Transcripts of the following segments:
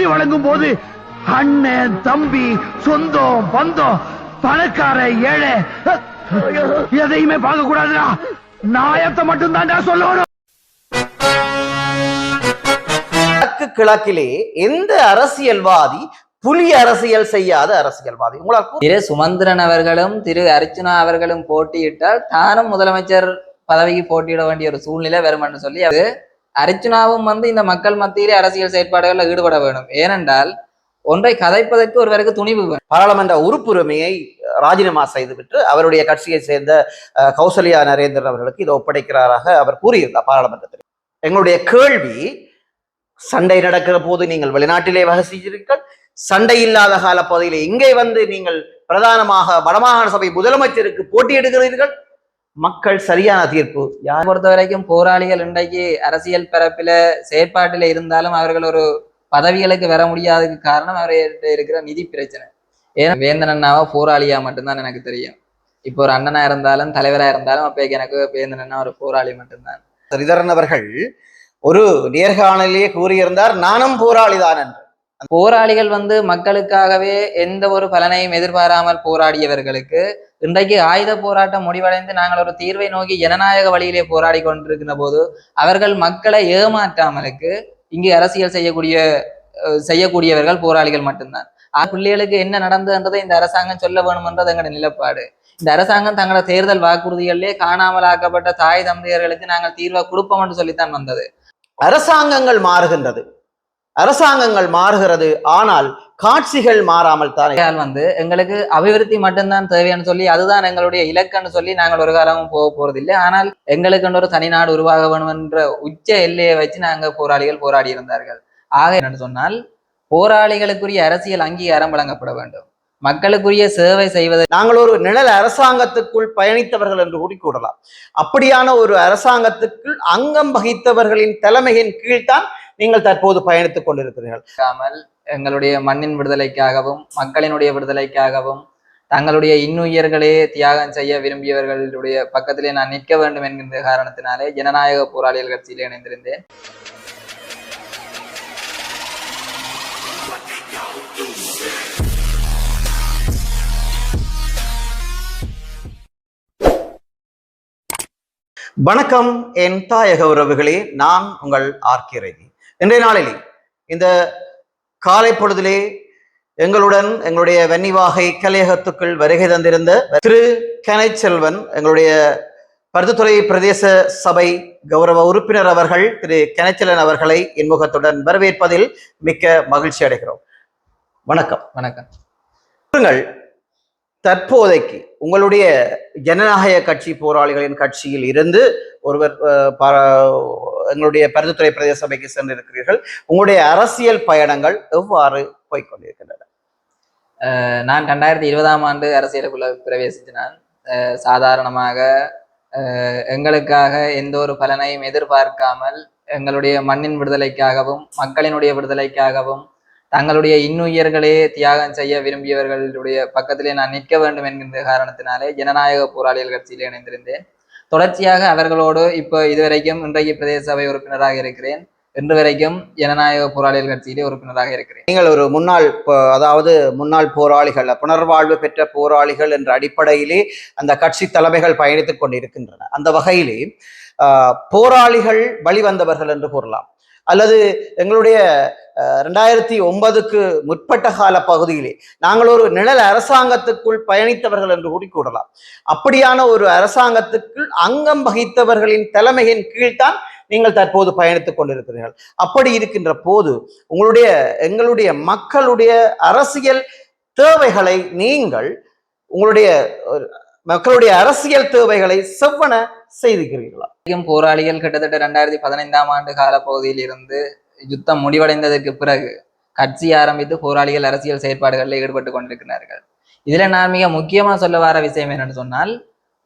நீதி வழங்கும் போது அண்ணன் தம்பி சொந்தம் பந்தம் பணக்கார ஏழை எதையுமே பார்க்க கூடாதுடா. நாயத்தை மட்டும் தான்டா சொல்லணும். கிழக்கிலே எந்த அரசியல்வாதி புலி அரசியல் செய்யாத அரசியல்வாதி உங்களுக்கு? திரு சுமந்திரன் அவர்களும் திரு அர்ச்சுனா அவர்களும் போட்டியிட்டால் தானும் முதலமைச்சர் பதவிக்கு போட்டியிட வேண்டிய ஒரு சூழ்நிலை வரும் என்று சொல்லி அது அர்ச்சுனாவும் இந்த மக்கள் மத்தியிலே அரசியல் செயற்பாடுகளில் ஈடுபட வேண்டும். ஏனென்றால் ஒன்றை கதைப்பதற்கு ஒருவருக்கு துணிவு வேணும். பாராளுமன்ற உறுப்புரிமையை ராஜினாமா செய்துவிட்டு அவருடைய கட்சியை சேர்ந்த கௌசல்யா நரேந்திரன் அவர்களுக்கு இதை ஒப்படைக்கிறாராக அவர் கூறியிருந்தார் பாராளுமன்றத்தில். எங்களுடைய கேள்வி, சண்டை நடக்கிற போது நீங்கள் வெளிநாட்டிலே வசிக்கிறீர்கள், சண்டை இல்லாத கால பகுதியிலே இங்கே நீங்கள் பிரதானமாக வடமாகாண சபை முதலமைச்சருக்கு போட்டியிடுகிறீர்கள். மக்கள் சரியான தீர்ப்பு யார் பொறுத்த வரைக்கும் போராளிகள் இன்றைக்கு அரசியல் பரப்பில செயற்பாட்டில இருந்தாலும் அவர்கள் ஒரு பதவிகளுக்கு வர முடியாததுக்கு காரணம் அவர்கிட்ட இருக்கிற நிதி பிரச்சனை. ஏன்னா வேந்தன் அண்ணாவா போராளியா மட்டும்தான் எனக்கு தெரியும். இப்போ ஒரு அண்ணனா இருந்தாலும் தலைவரா இருந்தாலும் அப்ப எனக்கு வேந்தன் அண்ணா ஒரு போராளி மட்டும்தான். ஸ்ரீதரன் அவர்கள் ஒரு நேர்காணலிலே கூறியிருந்தார், நானும் போராளிதான் என்று. போராளிகள் மக்களுக்காகவே எந்த ஒரு பலனையும் எதிர்பாராமல் போராடியவர்களுக்கு இன்றைக்கு ஆயுத போராட்டம் முடிவடைந்து நாங்கள் ஒரு தீர்வை நோக்கி ஜனநாயக வழியிலே போராடி கொண்டிருக்கின்ற போது அவர்கள் மக்களை ஏமாற்றாமலுக்கு இங்கு அரசியல் செய்யக்கூடியவர்கள் போராளிகள் மட்டும்தான். பிள்ளைகளுக்கு என்ன நடந்ததுன்றதை இந்த அரசாங்கம் சொல்ல வேணும் என்றது எங்களோட நிலப்பாடு. இந்த அரசாங்கம் தங்களோட தேர்தல் வாக்குறுதிகளிலே காணாமல் ஆக்கப்பட்ட தாய் தந்தையர்களுக்கு நாங்கள் தீர்வை கொடுப்போம் என்று சொல்லித்தான் வந்தது. அரசாங்கங்கள் மாறுகிறது, ஆனால் காட்சிகள் மாறாமல் தான். எங்களுக்கு அபிவிருத்தி மட்டும்தான் தேவைன்னு சொல்லி அதுதான் எங்களுடைய இலக்குன்னு சொல்லி நாங்கள் ஒரு காலமும் போக போறதில்லை. ஆனால் எங்களுக்கு ஒரு தனிநாடு உருவாக வேணும் என்ற உச்ச எல்லையை வச்சு நாங்கள் போராளிகள் போராடி இருந்தார்கள். ஆக என்னன்னு சொன்னால் போராளிகளுக்குரிய அரசியல் அங்கீகாரம் வழங்கப்பட வேண்டும். மக்களுக்குரிய சேவை செய்வதை நாங்கள் ஒரு நிழல் அரசாங்கத்துக்குள் பயணித்தவர்கள் என்று கூறலாம். அப்படியான ஒரு அரசாங்கத்துக்குள் அங்கம் வகித்தவர்களின் தலைமையின் கீழ்தான் நீங்கள் தற்போது பயணித்துக் கொண்டிருக்கிறீர்கள். எங்களுடைய மண்ணின் விடுதலைக்காகவும் மக்களினுடைய விடுதலைக்காகவும் தங்களுடைய இன்னுயிர்களே தியாகம் செய்ய விரும்பியவர்களுடைய பக்கத்திலே நான் நிற்க வேண்டும் என்கின்ற காரணத்தினாலே ஜனநாயக போராளிகள் கட்சியிலே இணைந்திருந்தேன். வணக்கம் என் தாயக உறவுகளே, நான் உங்கள் ஆர்கே ரவி. இன்றைய நாளிலே இந்த காலை பொழுதிலே எங்களுடைய வெண்ணிவாகை கலையகத்துக்குள் வருகை தந்திருந்த திரு கனைச்செல்வன், எங்களுடைய பருத்தித்துறை பிரதேச சபை கௌரவ உறுப்பினர் அவர்கள் திரு கனைச்செல்வன் அவர்களை இன்முகத்துடன் வரவேற்பதில் மிக்க மகிழ்ச்சி அடைகிறோம். வணக்கம். வணக்கம். தற்போதைக்கு உங்களுடைய ஜனநாயக கட்சி போராளிகளின் கட்சியில் இருந்து ஒருவர் எங்களுடைய பருத்தித்துறை பிரதேச சபைக்கு சென்றிருக்கிறீர்கள். உங்களுடைய அரசியல் பயணங்கள் எவ்வாறு போய்கொண்டிருக்கின்றன? நான் 2020ஆம் ஆண்டு அரசியலுக்குள்ள பிரவேசித்து நான் சாதாரணமாக எங்களுக்காக எந்த ஒரு பலனையும் எதிர்பார்க்காமல் எங்களுடைய மண்ணின் விடுதலைக்காகவும் மக்களினுடைய விடுதலைக்காகவும் தங்களுடைய இன்னுயிர்களே தியாகம் செய்ய விரும்பியவர்களுடைய பக்கத்திலே நான் நிற்க வேண்டும் என்கின்ற காரணத்தினாலே ஜனநாயக போராளிகள் கட்சியிலே இணைந்திருந்தேன். தொடர்ச்சியாக அவர்களோடு இதுவரைக்கும் இன்றைக்கு பிரதேச சபை உறுப்பினராக இருக்கிறேன். இன்று வரைக்கும் ஜனநாயக போராளிகள் கட்சியிலே உறுப்பினராக இருக்கிறேன். நீங்கள் ஒரு முன்னாள் போராளிகள், புனர்வாழ்வு பெற்ற போராளிகள் என்ற அடிப்படையிலே அந்த கட்சி தலைமைகள் பயணித்துக் கொண்டிருக்கின்றன. அந்த வகையிலே போராளிகள் வழிவந்தவர்கள் என்று கூறலாம், அல்லது எங்களுடைய 2009க்கு முற்பட்ட கால பகுதியிலே நாங்கள் ஒரு நிழல் அரசாங்கத்துக்குள் பயணித்தவர்கள் என்று கூறலாம். அப்படியான ஒரு அரசாங்கத்துக்குள் அங்கம் வகித்தவர்களின் தலைமையின் கீழ்தான் நீங்கள் தற்போது பயணித்துக் கொண்டிருக்கிறீர்கள். அப்படி இருக்கின்ற போது எங்களுடைய மக்களுடைய அரசியல் தேவைகளை மக்களுடைய அரசியல் தேவைகளை செவ்வன செய்திருக்கிறீர்களா? போராளிகள் கிட்டத்தட்ட 2015ஆம் ஆண்டு கால பகுதியில் இருந்து யுத்தம் முடிவடைந்ததற்கு பிறகு கட்சி ஆரம்பித்து போராளிகள் அரசியல் செயற்பாடுகளில் ஈடுபட்டு கொண்டிருக்கிறார்கள். இதுல நான் மிக முக்கியமா சொல்ல வர விஷயம் என்னன்னு சொன்னால்,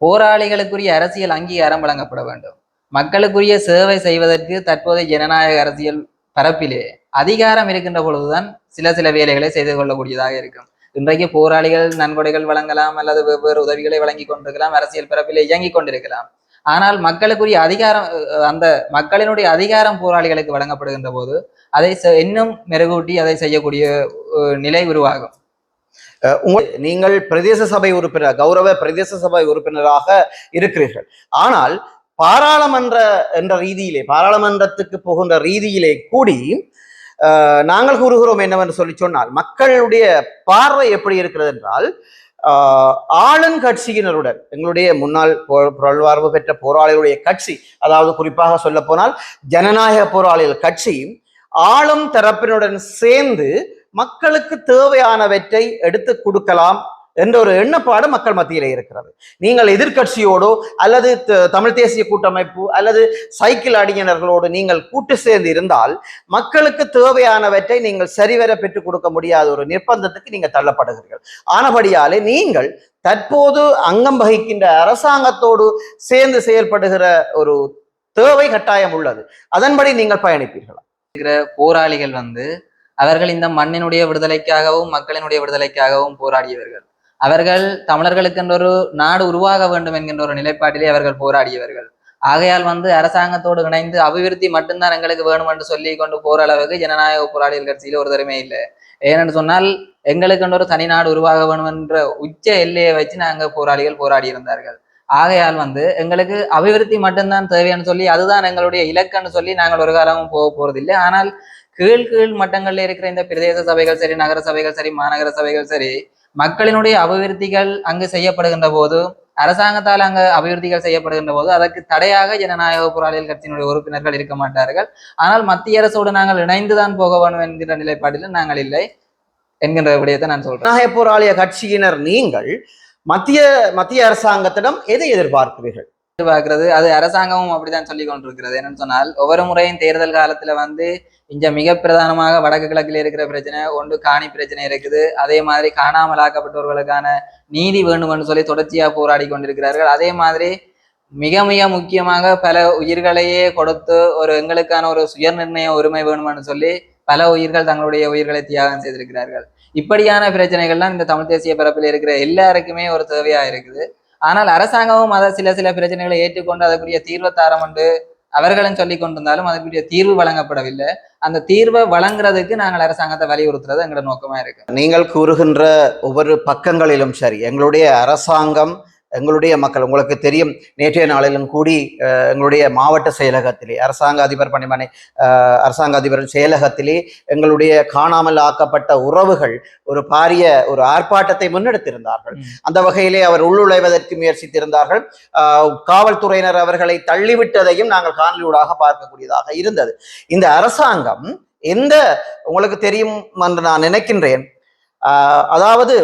போராளிகளுக்குரிய அரசியல் அங்கீகாரம் வழங்கப்பட வேண்டும். மக்களுக்குரிய சேவை செய்வதற்கு தற்போதைய ஜனநாயக அரசியல் பரப்பிலே அதிகாரம் இருக்கின்ற பொழுதுதான் சில வேலைகளை செய்து கொள்ளக்கூடியதாக இருக்கும். இன்றைக்கு போராளிகள் நன்கொடைகள் வழங்கலாம் அல்லது வெவ்வேறு உதவிகளை வழங்கி கொண்டிருக்கலாம், அரசியல் பரப்பிலே இயங்கிக் கொண்டிருக்கலாம். ஆனால் மக்களுக்குரிய அதிகாரம் அந்த மக்களினுடைய அதிகாரம் போராளிகளுக்கு வழங்கப்படுகின்ற போது அதை இன்னும் மெருகூட்டி அதை செய்யக்கூடிய நிலை உருவாகும். நீங்கள் பிரதேச சபை உறுப்பினர், கௌரவ பிரதேச சபை உறுப்பினராக இருக்கிறீர்கள். ஆனால் பாராளுமன்ற என்ற ரீதியிலே, பாராளுமன்றத்துக்கு போகின்ற ரீதியிலே கூடி நாங்கள் கூறுகிறோம் என்னவென்று சொல்லி சொன்னால், மக்களுடைய பார்வை எப்படி இருக்கிறது என்றால், ஆளுங்கட்சியினருடன் எங்களுடைய முன்னாள் புலனாய்வு பெற்ற போராளிகளுடைய கட்சி, அதாவது குறிப்பாக சொல்ல போனால் ஜனநாயக போராளிகள் கட்சி ஆளும் தரப்பினுடன் சேர்ந்து மக்களுக்கு தேவையானவற்றை எடுத்து கொடுக்கலாம் என்ற ஒரு எண்ணப்பாடு மக்கள் மத்தியிலே இருக்கிறது. நீங்கள் எதிர்கட்சியோடோ அல்லது தமிழ் தேசிய கூட்டமைப்பு அல்லது சைக்கிள் அடியினர்களோடு நீங்கள் கூட்டு சேர்ந்து இருந்தால் மக்களுக்கு தேவையானவற்றை நீங்கள் சரிவர பெற்றுக் கொடுக்க முடியாத ஒரு நிர்பந்தத்துக்கு நீங்கள் தள்ளப்படுகிறீர்கள். ஆனபடியாலே நீங்கள் தற்போது அங்கம் வகிக்கின்ற அரசாங்கத்தோடு சேர்ந்து செயல்படுகிற ஒரு தேவை கட்டாயம் உள்ளது. அதன்படி நீங்கள் பயணிப்பீர்களா? போராளிகள் அவர்கள் இந்த மண்ணினுடைய விடுதலைக்காகவும் மக்களினுடைய விடுதலைக்காகவும் போராடியவர்கள். அவர்கள் தமிழர்களுக்கு என்ற ஒரு நாடு உருவாக வேண்டும் என்கின்ற ஒரு நிலைப்பாட்டிலே அவர்கள் போராடியவர்கள். ஆகையால் அரசாங்கத்தோடு இணைந்து அபிவிருத்தி மட்டும்தான் எங்களுக்கு வேணும் என்று சொல்லி கொண்டு போற அளவுக்கு ஜனநாயக போராளிகள் கட்சியில ஒரு தருமே இல்லை. ஏனென்று சொன்னால் எங்களுக்கு ஒரு தனி நாடு உருவாக வேணும் என்ற உச்ச எல்லையை வச்சு நாங்கள் போராளிகள் போராடி இருந்தார்கள். ஆகையால் எங்களுக்கு அபிவிருத்தி மட்டும்தான் தேவைன்னு சொல்லி அதுதான் எங்களுடைய இலக்குன்னு சொல்லி நாங்கள் ஒரு காலமும் போக போறதில்லை. ஆனால் கீழ் மட்டங்கள்ல இருக்கிற இந்த பிரதேச சபைகள் சரி, நகர சபைகள் சரி, மாநகர சபைகள் சரி, மக்களினுடைய அபிவிருத்திகள் அங்கு செய்யப்படுகின்ற போது, அரசாங்கத்தால் அங்கு அபிவிருத்திகள் செய்யப்படுகின்ற போது அதற்கு தடையாக ஜனநாயக போராளிகள் கட்சியினுடைய உறுப்பினர்கள் இருக்க மாட்டார்கள். ஆனால் மத்திய அரசோடு நாங்கள் இணைந்துதான் போக வேண்டும் என்கின்ற நிலைப்பாட்டில் நாங்கள் இல்லை என்கின்ற விடயத்தை நான் சொல்றேன். ஜனநாயக போராளிய கட்சியினர் நீங்கள் மத்திய அரசாங்கத்திடம் எதை எதிர்பார்க்கிறீர்கள்? எதிர்பார்க்கிறது அது அரசாங்கமும் அப்படித்தான் சொல்லி கொண்டிருக்கிறது. என்னன்னு சொன்னால், ஒவ்வொரு முறையும் தேர்தல் காலத்துல இங்க மிக பிரதானமாக வடக்கு கிழக்கில் இருக்கிற பிரச்சனை ஒன்று காணி பிரச்சனை இருக்குது. அதே மாதிரி காணாமல் ஆக்கப்பட்டவர்களுக்கான நீதி வேண்டும்னு சொல்லி தொடர்ச்சியா போராடி கொண்டிருக்கிறார்கள். அதே மாதிரி மிக மிக முக்கியமாக பல உயிர்களையே கொடுத்து ஒரு எங்களுக்கான ஒரு சுய நிர்ணய உரிமை வேணும்னு சொல்லி பல உயிர்கள் தங்களுடைய உயிர்களை தியாகம் செய்திருக்கிறார்கள். இப்படியான பிரச்சனைகள்லாம் இந்த தமிழ் தேசிய பரப்பில் இருக்கிற எல்லாருக்குமே ஒரு தேவையா இருக்குது. ஆனால் அரசாங்கமும் அதை சில பிரச்சனைகளை ஏற்றுக்கொண்டு அதற்குரிய தீர்வை தாரம் என்று அவர்களும் சொல்லி கொண்டிருந்தாலும் அதற்குரிய தீர்வு வழங்கப்படவில்லை. அந்த தீர்வை வழங்குறதுக்கு நாங்கள் அரசாங்கத்தை வலியுறுத்துறது எங்களோட நோக்கமா இருக்கு. நீங்கள் கூறுகின்ற ஒவ்வொரு பக்கங்களிலும் சரி, எங்களுடைய அரசாங்கம், எங்களுடைய மக்கள், உங்களுக்கு தெரியும், நேற்றைய நாளிலும் கூடி எங்களுடைய மாவட்ட செயலகத்திலே அரசாங்க அதிபர் செயலகத்திலே எங்களுடைய காணாமல் ஆக்கப்பட்ட உறவுகள் ஒரு பாரிய ஒரு ஆர்ப்பாட்டத்தை முன்னெடுத்திருந்தார்கள். அந்த வகையிலே அவர் உள்ளுழைவதற்கு முயற்சித்திருந்தார்கள். காவல்துறையினர் அவர்களை தள்ளிவிட்டதையும் நாங்கள் காணொலியூடாக பார்க்கக்கூடியதாக இருந்தது. இந்த அரசாங்கம் உங்களுக்கு தெரியும் என்று நான் நினைக்கின்றேன், அதாவது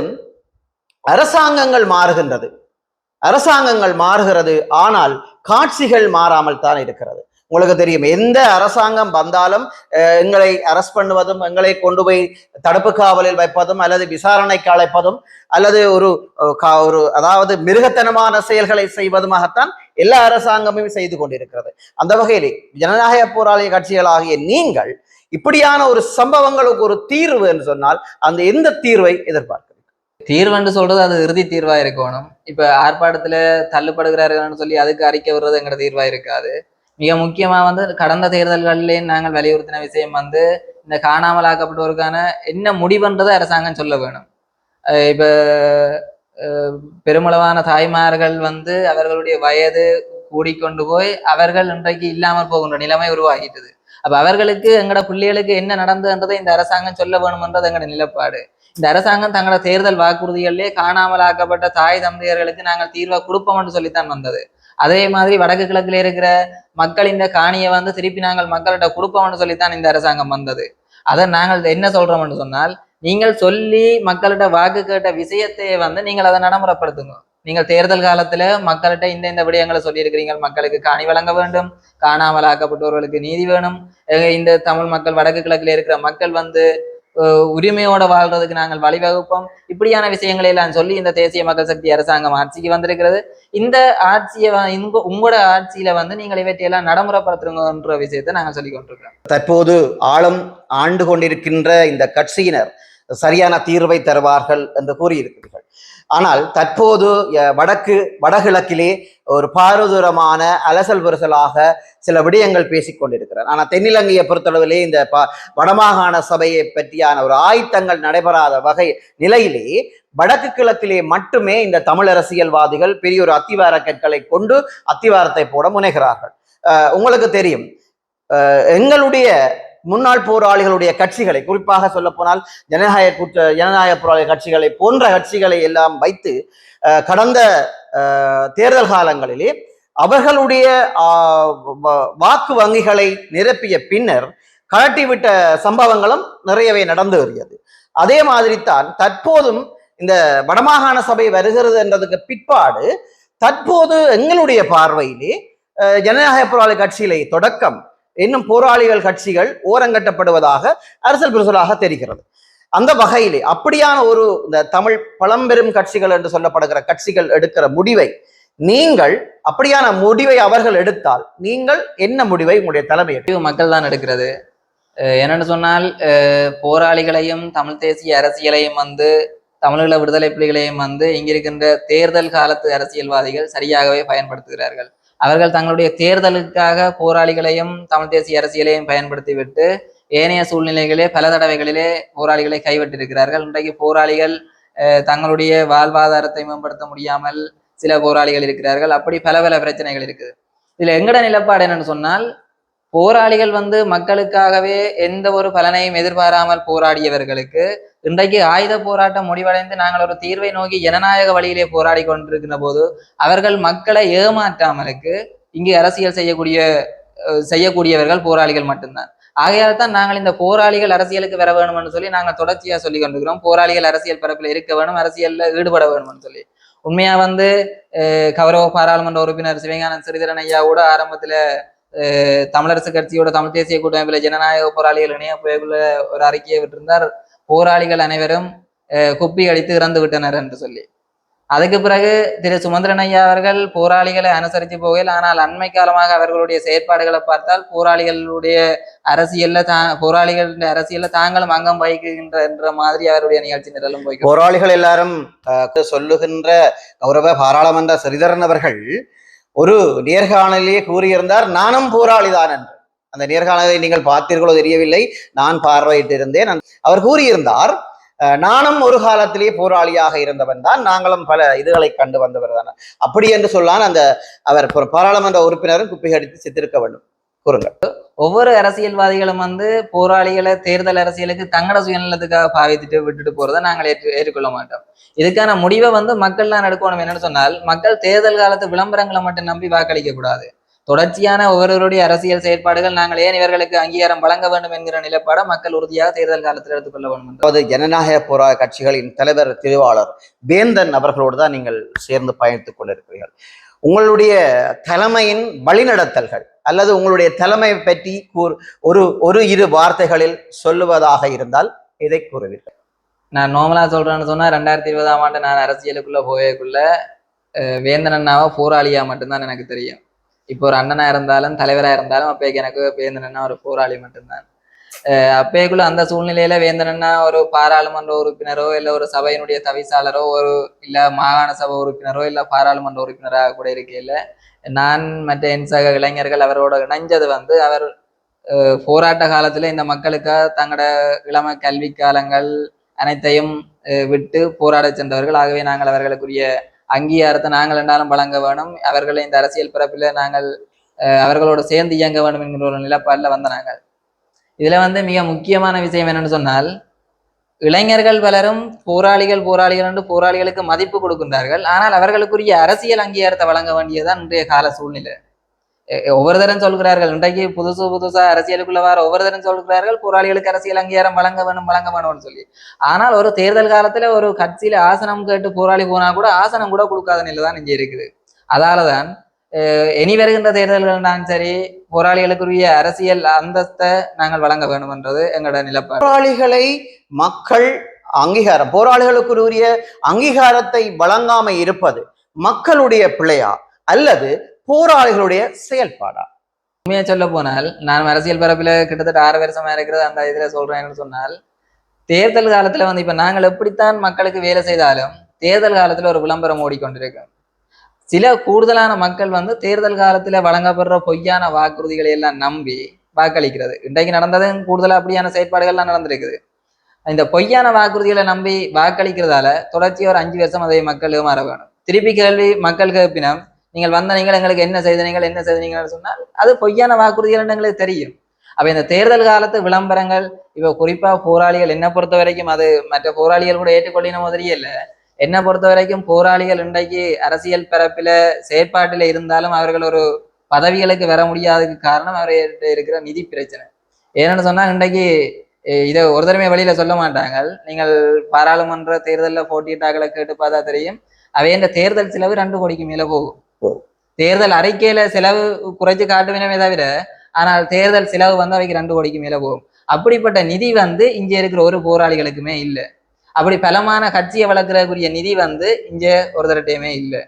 அரசாங்கங்கள் மாறுகிறது, ஆனால் காட்சிகள் மாறாமல் தான் இருக்கிறது. உங்களுக்கு தெரியும், எந்த அரசாங்கம் வந்தாலும் எங்களை அரெஸ்ட் பண்ணுவதும், எங்களை கொண்டு போய் தடுப்பு காவலில் வைப்பதும், அல்லது விசாரணைக்கு அழைப்பதும், அல்லது அதாவது மிருகத்தனமான செயல்களை செய்வதுமாகத்தான் எல்லா அரசாங்கமும் செய்து கொண்டிருக்கிறது. அந்த வகையிலே ஜனநாயக போராளிய கட்சிகளாகிய நீங்கள் இப்படியான ஒரு சம்பவங்களுக்கு ஒரு தீர்வு என்று சொன்னால் அந்த எந்த தீர்வை எதிர்பார்க்க? தீர்வுன்னு சொல்றது அது இறுதி தீர்வா இருக்கணும். இப்ப ஆர்ப்பாட்டத்துல தள்ளுப்படுகிறார்கள்னு சொல்லி அதுக்கு அறிக்கை விடுறது எங்கட தீர்வா இருக்காது. மிக முக்கியமா கடந்த தேர்தல்களிலே நாங்கள் வலியுறுத்தின விஷயம் இந்த காணாமல் ஆக்கப்பட்டோருக்கான என்ன முடிவுன்றதை அரசாங்கம் சொல்ல வேணும். இப்ப பெருமளவான தாய்மார்கள் அவர்களுடைய வயது கூடிக்கொண்டு போய் அவர்கள் இன்றைக்கு இல்லாமல் போகின்ற நிலைமை உருவாகிட்டது. அப்ப அவர்களுக்கு எங்கட பிள்ளைகளுக்கு என்ன நடந்ததுன்றதை இந்த அரசாங்கம் சொல்ல வேணும்ன்றது எங்கட நிலப்பாடு. இந்த அரசாங்கம் தங்களோட தேர்தல் வாக்குறுதிகளிலே காணாமல் ஆக்கப்பட்ட தாய் தந்தையர்களுக்கு நாங்கள் தீர்வை கொடுப்போம் என்று சொல்லித்தான் வந்தது. அதே மாதிரி வடக்கு கிழக்கில் இருக்கிற மக்கள் இந்த காணியை திருப்பி நாங்கள் மக்கள்கிட்ட கொடுப்போம்னு சொல்லித்தான் இந்த அரசாங்கம் வந்தது. அதை நாங்கள் என்ன சொல்றோம் என்று சொன்னால், நீங்கள் சொல்லி மக்கள்கிட்ட வாக்கு கேட்ட விஷயத்தை நீங்கள் அதை நடைமுறைப்படுத்துங்க. நீங்கள் தேர்தல் காலத்துல மக்கள்கிட்ட இந்த விடயங்களை சொல்லி இருக்கிறீங்க, மக்களுக்கு காணி வழங்க வேண்டும், காணாமல் ஆக்கப்பட்டவர்களுக்கு நீதி வேணும், இந்த தமிழ் மக்கள் வடக்கு கிழக்கில் இருக்கிற மக்கள் உரிமையோட வாழ்றதுக்கு நாங்கள் வழிவகுப்போம், இப்படியான விஷயங்களை எல்லாம் சொல்லி இந்த தேசிய மக்கள் சக்தி அரசாங்கம் ஆட்சிக்கு வந்திருக்கிறது. இந்த ஆட்சியை உங்களோட ஆட்சியில நீங்கள் இவற்றையெல்லாம் நடைமுறைப்படுத்துறோன்ற விஷயத்தை நாங்கள் சொல்லி கொண்டிருக்கிறோம். தற்போது ஆண்டு கொண்டிருக்கின்ற இந்த கட்சியினர், சரியான தீர்வை தருவார்கள் என்று கூறியிருக்கிறீர்கள். ஆனால் தற்போது வடகிழக்கிலே ஒரு பாரதூரமான அலசல் புரசலாக சில விடயங்கள் பேசிக்கொண்டிருக்கிறார். ஆனால் தென்னிலங்கையை பொறுத்தளவிலே இந்த வடமாகாண சபையை பற்றியான ஒரு ஆயத்தங்கள் நடைபெறாத வகை நிலையிலே வடக்கு கிழக்கிலே மட்டுமே இந்த தமிழ் அரசியல்வாதிகள் பெரிய ஒரு அத்திவார கற்களை கொண்டு அத்திவாரத்தை போட முனைகிறார்கள். உங்களுக்கு தெரியும், எங்களுடைய முன்னாள் போராளிகளுடைய கட்சிகளை, குறிப்பாக சொல்ல போனால் ஜனநாயக போராளி கட்சிகளை போன்ற கட்சிகளை எல்லாம் வைத்து கடந்த தேர்தல் காலங்களிலே அவர்களுடைய வாக்கு வங்கிகளை நிரப்பிய பின்னர் கழட்டிவிட்ட சம்பவங்களும் நிறையவே நடந்து வருகிறது. அதே மாதிரி தான் தற்போதும் இந்த வடமாகாண சபை வருகிறது என்றதுக்கு பிற்பாடு தற்போது எங்களுடைய பார்வையிலே ஜனநாயக போராளி கட்சியிலே தொடக்கம் இன்னும் போராளிகள் கட்சிகள் ஓரங்கட்டப்படுவதாக அரசியல் புரசலாக தெரிகிறது. அந்த வகையிலே அப்படியான ஒரு இந்த தமிழ் பழம்பெரும் கட்சிகள் என்று சொல்லப்படுகிற கட்சிகள் எடுக்கிற முடிவை, நீங்கள் அப்படியான முடிவை அவர்கள் எடுத்தால் நீங்கள் என்ன முடிவை உங்களுடைய தலைமை மக்கள் தான் எடுக்கிறது. என்னன்னு சொன்னால் போராளிகளையும் தமிழ் தேசிய அரசியலையும் தமிழீழ விடுதலை புலிகளையும் இங்கிருக்கின்ற தேர்தல் காலத்து அரசியல்வாதிகள் சரியாகவே பயன்படுத்துகிறார்கள். அவர்கள் தங்களுடைய தேர்தலுக்காக போராளிகளையும் தமிழ் தேசிய அரசியலையும் பயன்படுத்தி விட்டு ஏனைய சூழ்நிலைகளிலே பல தடவைகளிலே போராளிகளை கைவிட்டிருக்கிறார்கள். இன்றைக்கு போராளிகள் தங்களுடைய வாழ்வாதாரத்தை மேம்படுத்த முடியாமல் சில போராளிகள் இருக்கிறார்கள். அப்படி பல பல பிரச்சனைகள் இருக்குது. இதுல எங்கட நிலப்பாடு என்னன்னு சொன்னால், போராளிகள் மக்களுக்காகவே எந்த ஒரு பலனையும் எதிர்பாராமல் போராடியவர்களுக்கு இன்றைக்கு ஆயுத போராட்டம் முடிவடைந்து நாங்கள் ஒரு தீர்வை நோக்கி ஜனநாயக வழியிலே போராடி கொண்டிருக்கின்ற போது அவர்கள் மக்களை ஏமாற்றாமலுக்கு இங்கு அரசியல் செய்யக்கூடியவர்கள் போராளிகள் மட்டும்தான். ஆகையால் தான் நாங்கள் இந்த போராளிகள் அரசியலுக்கு வர வேணும் என்று சொல்லி நாங்கள் தொடர்ச்சியா சொல்லி கொண்டிருக்கிறோம். போராளிகள் அரசியல் பரப்பில் இருக்க வேணும், அரசியல்ல ஈடுபட வேணும்னு சொல்லி. உண்மையா கௌரவ பாராளுமன்ற உறுப்பினர் சிவஞானம் ஸ்ரீதரன் ஐயா கூட ஆரம்பத்துல தமிழரசு கட்சியோட தமிழ் தேசிய கூட்டமைப்பில் ஜனநாயக போராளிகள் இணைய ஒரு அறிக்கையை விட்டிருந்தார். போராளிகள் அனைவரும் குப்பி அடித்து இறந்து விட்டனர் என்று சொல்லி. அதுக்கு பிறகு திரு சுமந்திரன் ஐயா அவர்கள் போராளிகளை அனுசரித்து போகையில், ஆனால் அண்மை காலமாக அவர்களுடைய செயற்பாடுகளை பார்த்தால் போராளிகளுடைய அரசியல்ல தாங்களும் அங்கம் வகிக்கின்ற மாதிரி அவருடைய நிகழ்ச்சி நிரலும் போய் போராளிகள் எல்லாரும் சொல்லுகின்ற கௌரவ பாராளுமன்ற ஸ்ரீதரன் அவர்கள் ஒரு நேர்காணலிலே கூறியிருந்தார், நானும் போராளிதான் என்று. அந்த நேர்காணலை நீங்கள் பார்த்தீர்களோ தெரியவில்லை, நான் பார்வையிட்டு இருந்தேன். அவர் கூறியிருந்தார், நானும் ஒரு காலத்திலேயே போராளியாக இருந்தவன் தான், நாங்களும் பல இதுகளை கண்டு வந்தவர் தான். அப்படி என்று சொல்லான் அவர் பாராளுமன்ற உறுப்பினரும் குப்பை அடித்து செத்திருக்க வேண்டும். கூறுங்க. ஒவ்வொரு அரசியல்வாதிகளும் போராளிகளை தேர்தல் அரசியலுக்கு தங்கட சுயநலத்துக்காக பாவித்துட்டு விட்டுட்டு போறதை நாங்கள் ஏற்றுக்கொள்ள மாட்டோம். இதுக்கான முடிவை மக்கள் தான் எடுக்கணும். என்னன்னு சொன்னால், மக்கள் தேர்தல் காலத்து விளம்பரங்களை மட்டும் நம்பி வாக்களிக்க கூடாது. தொடர்ச்சியான ஒவ்வொருவருடைய அரசியல் செயற்பாடுகள் நாங்கள் ஏன் இவர்களுக்கு அங்கீகாரம் வழங்க வேண்டும் என்கிற நிலைப்பாட மக்கள் உறுதியாக தேர்தல் காலத்தில் எடுத்துக்கொள்ள வேண்டும். அதாவது ஜனநாயக போராட்ட கட்சிகளின் தலைவர் திருவாளர் வேந்தன் அவர்களோடு தான் நீங்கள் சேர்ந்து பயணித்துக் கொண்டிருக்கிறீர்கள். உங்களுடைய தலைமையின் வழிநடத்தல்கள் அல்லது உங்களுடைய தலைமை பற்றி இரு வார்த்தைகளில் சொல்லுவதாக இருந்தால் இதை கூறுவீர்கள். நான் நார்மலா சொல்றேன்னு சொன்னா, 2020ஆம் ஆண்டு நான் அரசியலுக்குள்ள போயக்குள்ள வேந்தன் அண்ணாவை போராளியா மட்டும்தான் எனக்கு தெரியும். இப்போ ஒரு அண்ணனா இருந்தாலும் தலைவராக இருந்தாலும் அப்பேக்கு எனக்கு வேந்தன் அண்ணா ஒரு போராளி மட்டும்தான். அப்பேக்குள்ள அந்த சூழ்நிலையில வேந்தன் அண்ணா ஒரு பாராளுமன்ற உறுப்பினரோ இல்ல ஒரு சபையினுடைய தவிசாளரோ இல்ல மாகாண சபை உறுப்பினரோ இல்ல பாராளுமன்ற உறுப்பினராக கூட இருக்கையில நான் மற்ற என் சக இளைஞர்கள் அவரோட இணைஞ்சது அவர் போராட்ட காலத்துல இந்த மக்களுக்காக தங்களோட இளம கல்வி காலங்கள் அனைத்தையும் விட்டு போராட சென்றவர்கள். ஆகவே நாங்கள் அவர்களுக்குரிய அங்கீகாரத்தை நாங்கள் என்றாலும் வழங்க வேணும், அவர்களை இந்த அரசியல் பிறப்பில் நாங்கள் அவர்களோடு சேர்ந்து இயங்க வேண்டும் என்கிற ஒரு நிலப்பாடில் நாங்கள். இதுல மிக முக்கியமான விஷயம் என்னன்னு சொன்னால், இளைஞர்கள் பலரும் போராளிகள் என்று போராளிகளுக்கு மதிப்பு கொடுக்கின்றார்கள். ஆனால் அவர்களுக்குரிய அரசியல் அங்கீகாரத்தை வழங்க வேண்டியதுதான் இன்றைய கால சூழ்நிலை. ஒவ்வொருத்தரும் சொல்கிறார்கள், இன்றைக்கு புதுசா அரசியலுக்குள்ள வர ஒவ்வொருத்தரும் சொல்கிறார்கள் போராளிகளுக்கு அரசியல் அங்கீகாரம் வழங்க வேணும்னு சொல்லி. ஆனால் ஒரு தேர்தல் காலத்துல ஒரு கட்சியில ஆசனம் கேட்டு போராளி போனா கூட ஆசனம் கூட கொடுக்காத நிலை தான் இங்கே இருக்குது. அதாலதான் இனி வருகின்ற தேர்தல்கள் தான் சரி, போராளிகளுக்குரிய அரசியல் அந்தஸ்தை நாங்கள் வழங்க வேண்டும் என்றது எங்களோட நிலப்பாடு. போராளிகளை மக்கள் போராளிகளுக்குரிய அங்கீகாரத்தை வழங்காம இருப்பது மக்களுடைய பிழையா அல்லது போராளிகளுடைய செயல்பாடா? உண்மையா சொல்ல போனால், நான் அரசியல் பரப்பில கிட்டத்தட்ட 6 வருஷமா இருக்கிறது. அந்த இதுல சொல்றேன்னு சொன்னால், தேர்தல் காலத்துல வந்து இப்ப நாங்கள் எப்படித்தான் மக்களுக்கு வேலை செய்தாலும் தேர்தல் காலத்துல ஒரு விளம்பரம் ஓடிக்கொண்டிருக்கும். சில கூடுதலான மக்கள் வந்து தேர்தல் காலத்துல வழங்கப்படுற பொய்யான வாக்குறுதிகளை எல்லாம் நம்பி வாக்களிக்கிறது. இன்றைக்கு நடந்ததும் கூடுதலா அப்படியான செயற்பாடுகள்லாம் நடந்திருக்குது. இந்த பொய்யான வாக்குறுதிகளை நம்பி வாக்களிக்கிறதால தொடர்ச்சி ஒரு 5 வருஷம் அதை மக்கள் ஏமாற வேணும். திருப்பி கேள்வி மக்கள் கேட்பினம், நீங்கள் வந்த நீங்கள் எங்களுக்கு என்ன செய்தீங்கன்னு சொன்னால் அது பொய்யான வாக்குறுதிகள் எங்களுக்கு தெரியும். அப்ப இந்த தேர்தல் காலத்து விளம்பரங்கள் இப்ப குறிப்பா போராளிகள் என்ன பொறுத்த வரைக்கும் அது மற்ற போராளிகள் கூட ஏற்றுக்கொள்ளின மாதிரியே இல்லை. என்ன பொறுத்த வரைக்கும் போராளிகள் இன்றைக்கு அரசியல் பரப்பில செயற்பாட்டில இருந்தாலும் அவர்கள் ஒரு பதவிகளுக்கு வர முடியாததுக்கு காரணம் அவர்கிட்ட இருக்கிற நிதி பிரச்சனை. ஏன்னு சொன்னா இன்றைக்கு இதை ஒரு தடவை வெளியில சொல்ல மாட்டாங்க. நீங்கள் பாராளுமன்ற தேர்தலில் போட்டியிட்டாக்களை கேட்டு பார்த்தா தெரியும், அவைய தேர்தல் செலவு 2 கோடிக்கு மேல போகும். தேர்தல் அறிக்கையில செலவு குறைச்சு காட்டுவினவே தவிர ஆனால் தேர்தல் செலவு வந்து அவைக்கு 2 கோடிக்கு மேல போகும். அப்படிப்பட்ட நிதி வந்து இங்க இருக்கிற ஒரு போராளிகளுக்குமே இல்லை. அப்படி பலமான கட்சியை வளர்க்கறக்கூடிய நிதி வந்து இங்க ஒரு தரட்டையுமே இல்லை.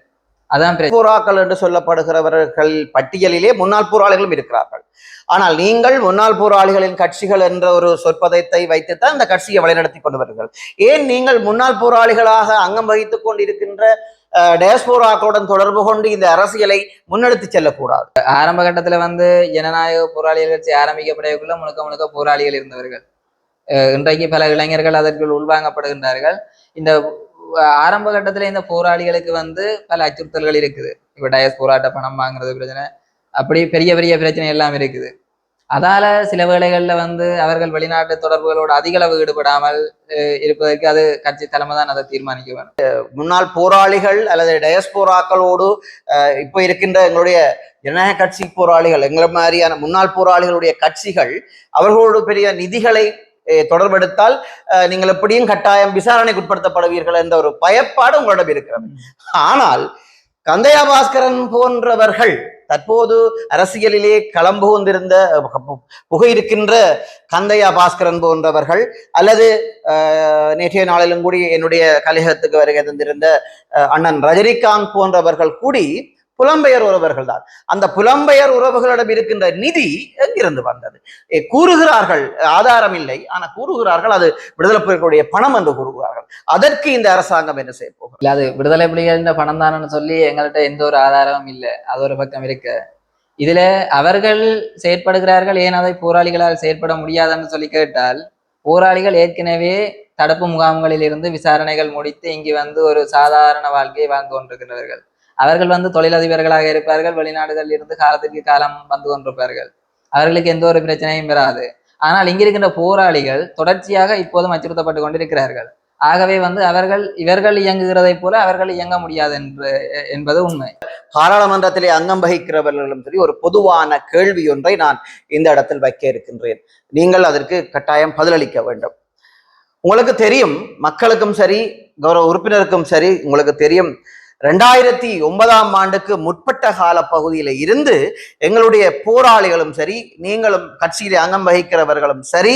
அதான் போராக்கள் என்று சொல்லப்படுகிறவர்கள் பட்டியலிலே முன்னாள் போராளிகளும் இருக்கிறார்கள். ஆனால் நீங்கள் முன்னாள் போராளிகளின் கட்சிகள் என்ற ஒரு சொற்பதத்தை வைத்துத்தான் இந்த கட்சியை வழிநடத்தி கொண்டு வருங்கள். ஏன் நீங்கள் முன்னாள் போராளிகளாக அங்கம் வகித்துக் கொண்டிருக்கின்ற டயஸ்போராக்களுடன் தொடர்பு கொண்டு இந்த அரசியலை முன்னெடுத்து செல்லக்கூடாது? ஆரம்ப கட்டத்துல வந்து ஜனநாயக போராளிகள் கட்சி ஆரம்பிக்கப்படக்குள்ள முழுக்க போராளிகள் இருந்தவர்கள். இன்றைக்கு பல இளைஞர்கள் அதற்குள் உள்வாங்கப்படுகின்றார்கள். இந்த ஆரம்ப கட்டத்துல இந்த போராளிகளுக்கு வந்து பல அச்சுறுத்தல்கள் இருக்குது. இப்ப டயஸ்போராட்ட பணம் வாங்குறது பிரச்சனை, அப்படி பெரிய பிரச்சனை எல்லாம் இருக்குது. அதால சில வேளைகள்ல வந்து அவர்கள் வெளிநாட்டு தொடர்புகளோடு அதிக அளவு ஈடுபடாமல் இருப்பதற்கு அது கட்சி தலைமை தான் அதை தீர்மானிக்க வேண்டும். முன்னாள் போராளிகள் அல்லது டயஸ்போராக்களோடு இப்போ இருக்கின்ற எங்களுடைய ஜனநாயக கட்சி போராளிகள், எங்களை மாதிரியான முன்னாள் போராளிகளுடைய கட்சிகள் அவர்களோடு பெரிய நிதிகளை தொடர்பெடுத்தால் நீங்கள் எப்படியும் கட்டாயம் விசாரணைக்கு உட்படுத்தப்படுவீர்கள் என்ற ஒரு பயப்பாடு உங்களிடம் இருக்கிறது. ஆனால் கந்தையா பாஸ்கரன் போன்றவர்கள் தற்போது அரசியலிலே களம்புகின்ற புகையிருக்கின்ற கந்தையா பாஸ்கரன் போன்றவர்கள் அல்லது நேற்றைய நாளிலும் கூடி என்னுடைய கலையகத்துக்கு வருகை தந்திருந்த அண்ணன் ரஜினிகாந்த் போன்றவர்கள் கூடி புலம்பெயர் உறவர்கள் தான். அந்த புலம்பெயர் உறவுகளிடம் இருக்கின்ற நிதி எங்கிருந்து வந்தது கூறுகிறார்கள். ஆதாரம் இல்லை, ஆனா கூறுகிறார்கள் அது விடுதலை புலிகளுடைய பணம் என்று கூறுகிறார்கள். அதற்கு இந்த அரசாங்கம் என்ன செய்ய போகிறது? இல்ல, அது விடுதலை புலிகளின் பணம் தானு சொல்லி எங்கள்கிட்ட எந்த ஒரு ஆதாரமும் இல்லை. அது ஒரு பக்கம் இருக்கு. இதுல அவர்கள் செயற்படுகிறார்கள், ஏன் அதை போராளிகளால் செயற்பட முடியாதுன்னு சொல்லி கேட்டால், போராளிகள் ஏற்கனவே தடுப்பு முகாம்களில் இருந்து விசாரணைகள் முடித்து இங்கு வந்து ஒரு சாதாரண வாழ்க்கையை வாழ்ந்து கொண்டிருக்கிறார்கள். அவர்கள் வந்து தொழிலதிபர்களாக இருப்பார்கள், வெளிநாடுகளில் இருந்து காலத்திற்கு காலம் வந்து கொண்டிருப்பார்கள். அவர்களுக்கு எந்த ஒரு பிரச்சனையும் வராது. ஆனால் இங்கிருக்கின்ற போராளிகள் தொடர்ச்சியாக இப்போதும் அச்சுறுத்தப்பட்டு கொண்டிருக்கிறார்கள். ஆகவே வந்து இவர்கள் இயங்குகிறதை போல அவர்கள் இயங்க முடியாது என்பது உண்மை. பாராளுமன்றத்திலே அங்கம் வகிக்கிறவர்களும் சரி, ஒரு பொதுவான கேள்வி ஒன்றை நான் இந்த இடத்தில் வைக்க இருக்கின்றேன். நீங்கள் அதற்கு கட்டாயம் பதிலளிக்க வேண்டும். உங்களுக்கு தெரியும், மக்களுக்கும் சரி கௌரவ உறுப்பினருக்கும் சரி உங்களுக்கு தெரியும், 2009ஆம் ஆண்டுக்கு முற்பட்ட கால பகுதியில இருந்து எங்களுடைய போராளிகளும் சரி, நீங்களும் கட்சியிலே அங்கம் வகிக்கிறவர்களும் சரி,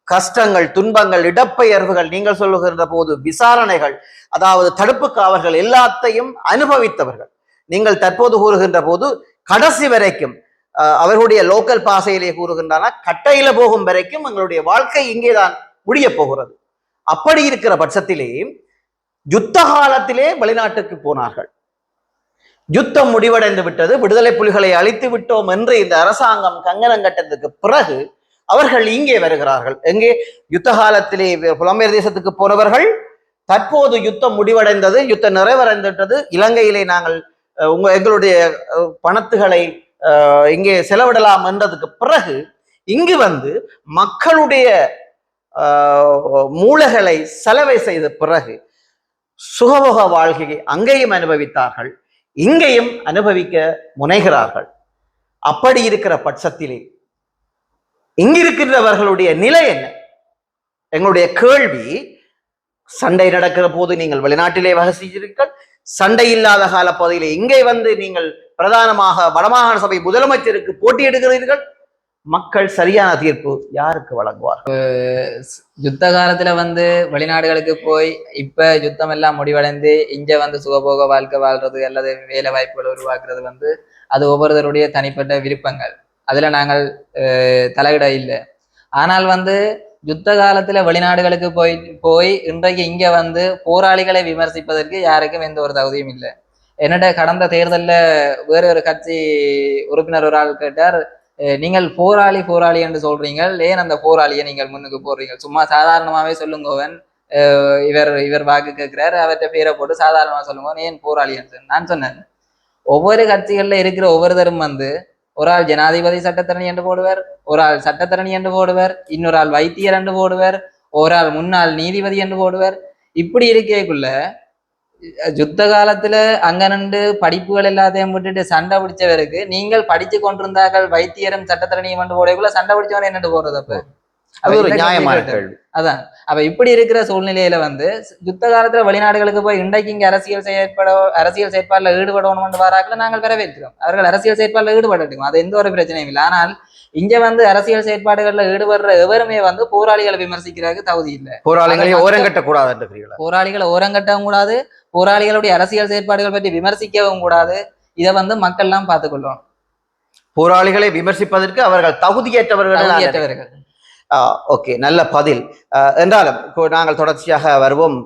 கஷ்டங்கள், துன்பங்கள், இடப்பெயர்வுகள், நீங்கள் சொல்லுகின்ற போது விசாரணைகள், அதாவது தடுப்பு காவல்கள் எல்லாத்தையும் அனுபவித்தவர்கள். நீங்கள் தற்போது கூறுகின்ற போது கடைசி வரைக்கும் அவர்களுடைய லோக்கல் பாசையிலே கூறுகின்றன, கட்டையில போகும் வரைக்கும் எங்களுடைய வாழ்க்கை இங்கேதான் முடிய போகிறது. அப்படி இருக்கிற பட்சத்திலே யுத்த காலத்திலே வெளிநாட்டுக்கு போனார்கள். யுத்தம் முடிவடைந்து விட்டது, விடுதலை புலிகளை அழித்து விட்டோம் என்று இந்த அரசாங்கம் கங்கணம் கட்டதுக்கு பிறகு அவர்கள் இங்கே வருகிறார்கள். எங்கே? யுத்த காலத்திலே புலம்பெயர் தேசத்துக்கு போனவர்கள் தற்போது யுத்தம் முடிவடைந்தது, யுத்தம் நிறைவடைந்துவிட்டது, இலங்கையிலே நாங்கள் எங்களுடைய பணத்துகளை இங்கே செலவிடலாம் என்றதுக்கு பிறகு இங்கு வந்து மக்களுடைய மூளைகளை செலவை செய்த பிறகு சுகபோக வாழ்க்கையை அங்கேயும் அனுபவித்தார்கள், இங்கேயும் அனுபவிக்க முனைகிறார்கள். அப்படி இருக்கிற பட்சத்திலே இங்கிருக்கிறவர்களுடைய நிலை என்ன? எங்களுடைய கேள்வி, சண்டை நடக்கிற போது நீங்கள் வெளிநாட்டிலே வசிக்கிறீர்கள், சண்டை இல்லாத கால பகுதியிலே இங்கே வந்து நீங்கள் பிரதானமாக வடமாகாண சபை முதலமைச்சருக்கு போட்டியிடுகிறீர்கள். மக்கள் சரியான தீர்ப்பு யாருக்கு வழங்குவார்? யுத்த காலத்துல வந்து வெளிநாடுகளுக்கு போய் இப்ப யுத்தம் எல்லாம் முடிவடைந்து இங்க வந்து சுகபோக வாழ்க்கை வாழ்றது அல்லது வேலை வாய்ப்புகள் உருவாக்குறது வந்து அது ஒவ்வொருத்தருடைய தனிப்பட்ட விருப்பங்கள். அதுல நாங்கள் தலையிட இல்லை. ஆனால் வந்து யுத்த காலத்துல வெளிநாடுகளுக்கு போய் இன்றைக்கு இங்க வந்து போராளிகளை விமர்சிப்பதற்கு யாருக்கும் எந்த ஒரு தகுதியும் இல்லை. என்னோட கடந்த தேர்தல்ல வேற ஒரு கட்சி உறுப்பினர் ஒரு ஆள் கேட்டார், நீங்கள் போராளி என்று சொல்றீங்க, ஏன் அந்த போராளியை நீங்கள் முன்னுக்கு போடுறீங்க, சும்மா சாதாரணமாவே சொல்லுங்கவன், இவர் வாக்கு கேட்கிறார், அவர்கிட்ட பேரை போட்டு சாதாரணமா சொல்லுங்க, ஏன் போராளி என்று. நான் சொன்னேன், ஒவ்வொரு கட்சிகள்ல இருக்கிற ஒவ்வொருத்தரும் வந்து ஒரு ஆள் ஜனாதிபதி சட்டத்தரணி என்று போடுவார், ஒரு ஆள் சட்டத்தரணி என்று போடுவார், இன்னொரு ஆள் வைத்தியர் என்று போடுவார், ஒரு ஆள் முன்னாள் நீதிபதி என்று போடுவார். இப்படி இருக்கேக்குள்ள யுத்த காலத்துல அங்க நின்று படிப்புகள் எல்லாத்தையும் விட்டுட்டு சண்டை பிடிச்சவருக்கு நீங்கள் படிச்சு கொண்டிருந்தார்கள் வைத்தியரும் சட்டத்தரணியும் என்று போடக்குள்ள சண்டை பிடிச்சவன் என்னட்டு போடுறது? அப்ப அதான் அப்ப இப்படி இருக்கிற சூழ்நிலையில வந்து யுத்த காலத்துல வெளிநாடுகளுக்கு போய் இன்றைக்கு இங்க அரசியல் செயற்பாடுல ஈடுபடணும் வராக்களை நாங்கள் வரவேற்கிறோம். அவர்கள் அரசியல் செயற்பாடுல ஈடுபடட்டும், அது எந்த ஒரு பிரச்சனையும் இல்லை. ஆனால் இங்க வந்து அரசியல் செயற்பாடுகள்ல ஈடுபடுற எவருமே வந்து போராளிகளை விமர்சிக்கிறதுக்கு தகுதி இல்லை. போராளிகளை ஓரங்கட்ட கூடாது, போராளிகளை ஓரங்கட்டவும் கூடாது, போராளிகளுடைய அரசியல் செயற்பாடுகள் பற்றி விமர்சிக்கவும் கூடாது. இதை வந்து மக்கள் எல்லாம் பார்த்துக்கொள்ளும். போராளிகளை விமர்சிப்பதற்கு அவர்கள் தகுதியேற்றவர்கள். ஓகே, நல்ல பதில். என்றாலும் நாங்கள் தொடர்ச்சியாக வருவோம்.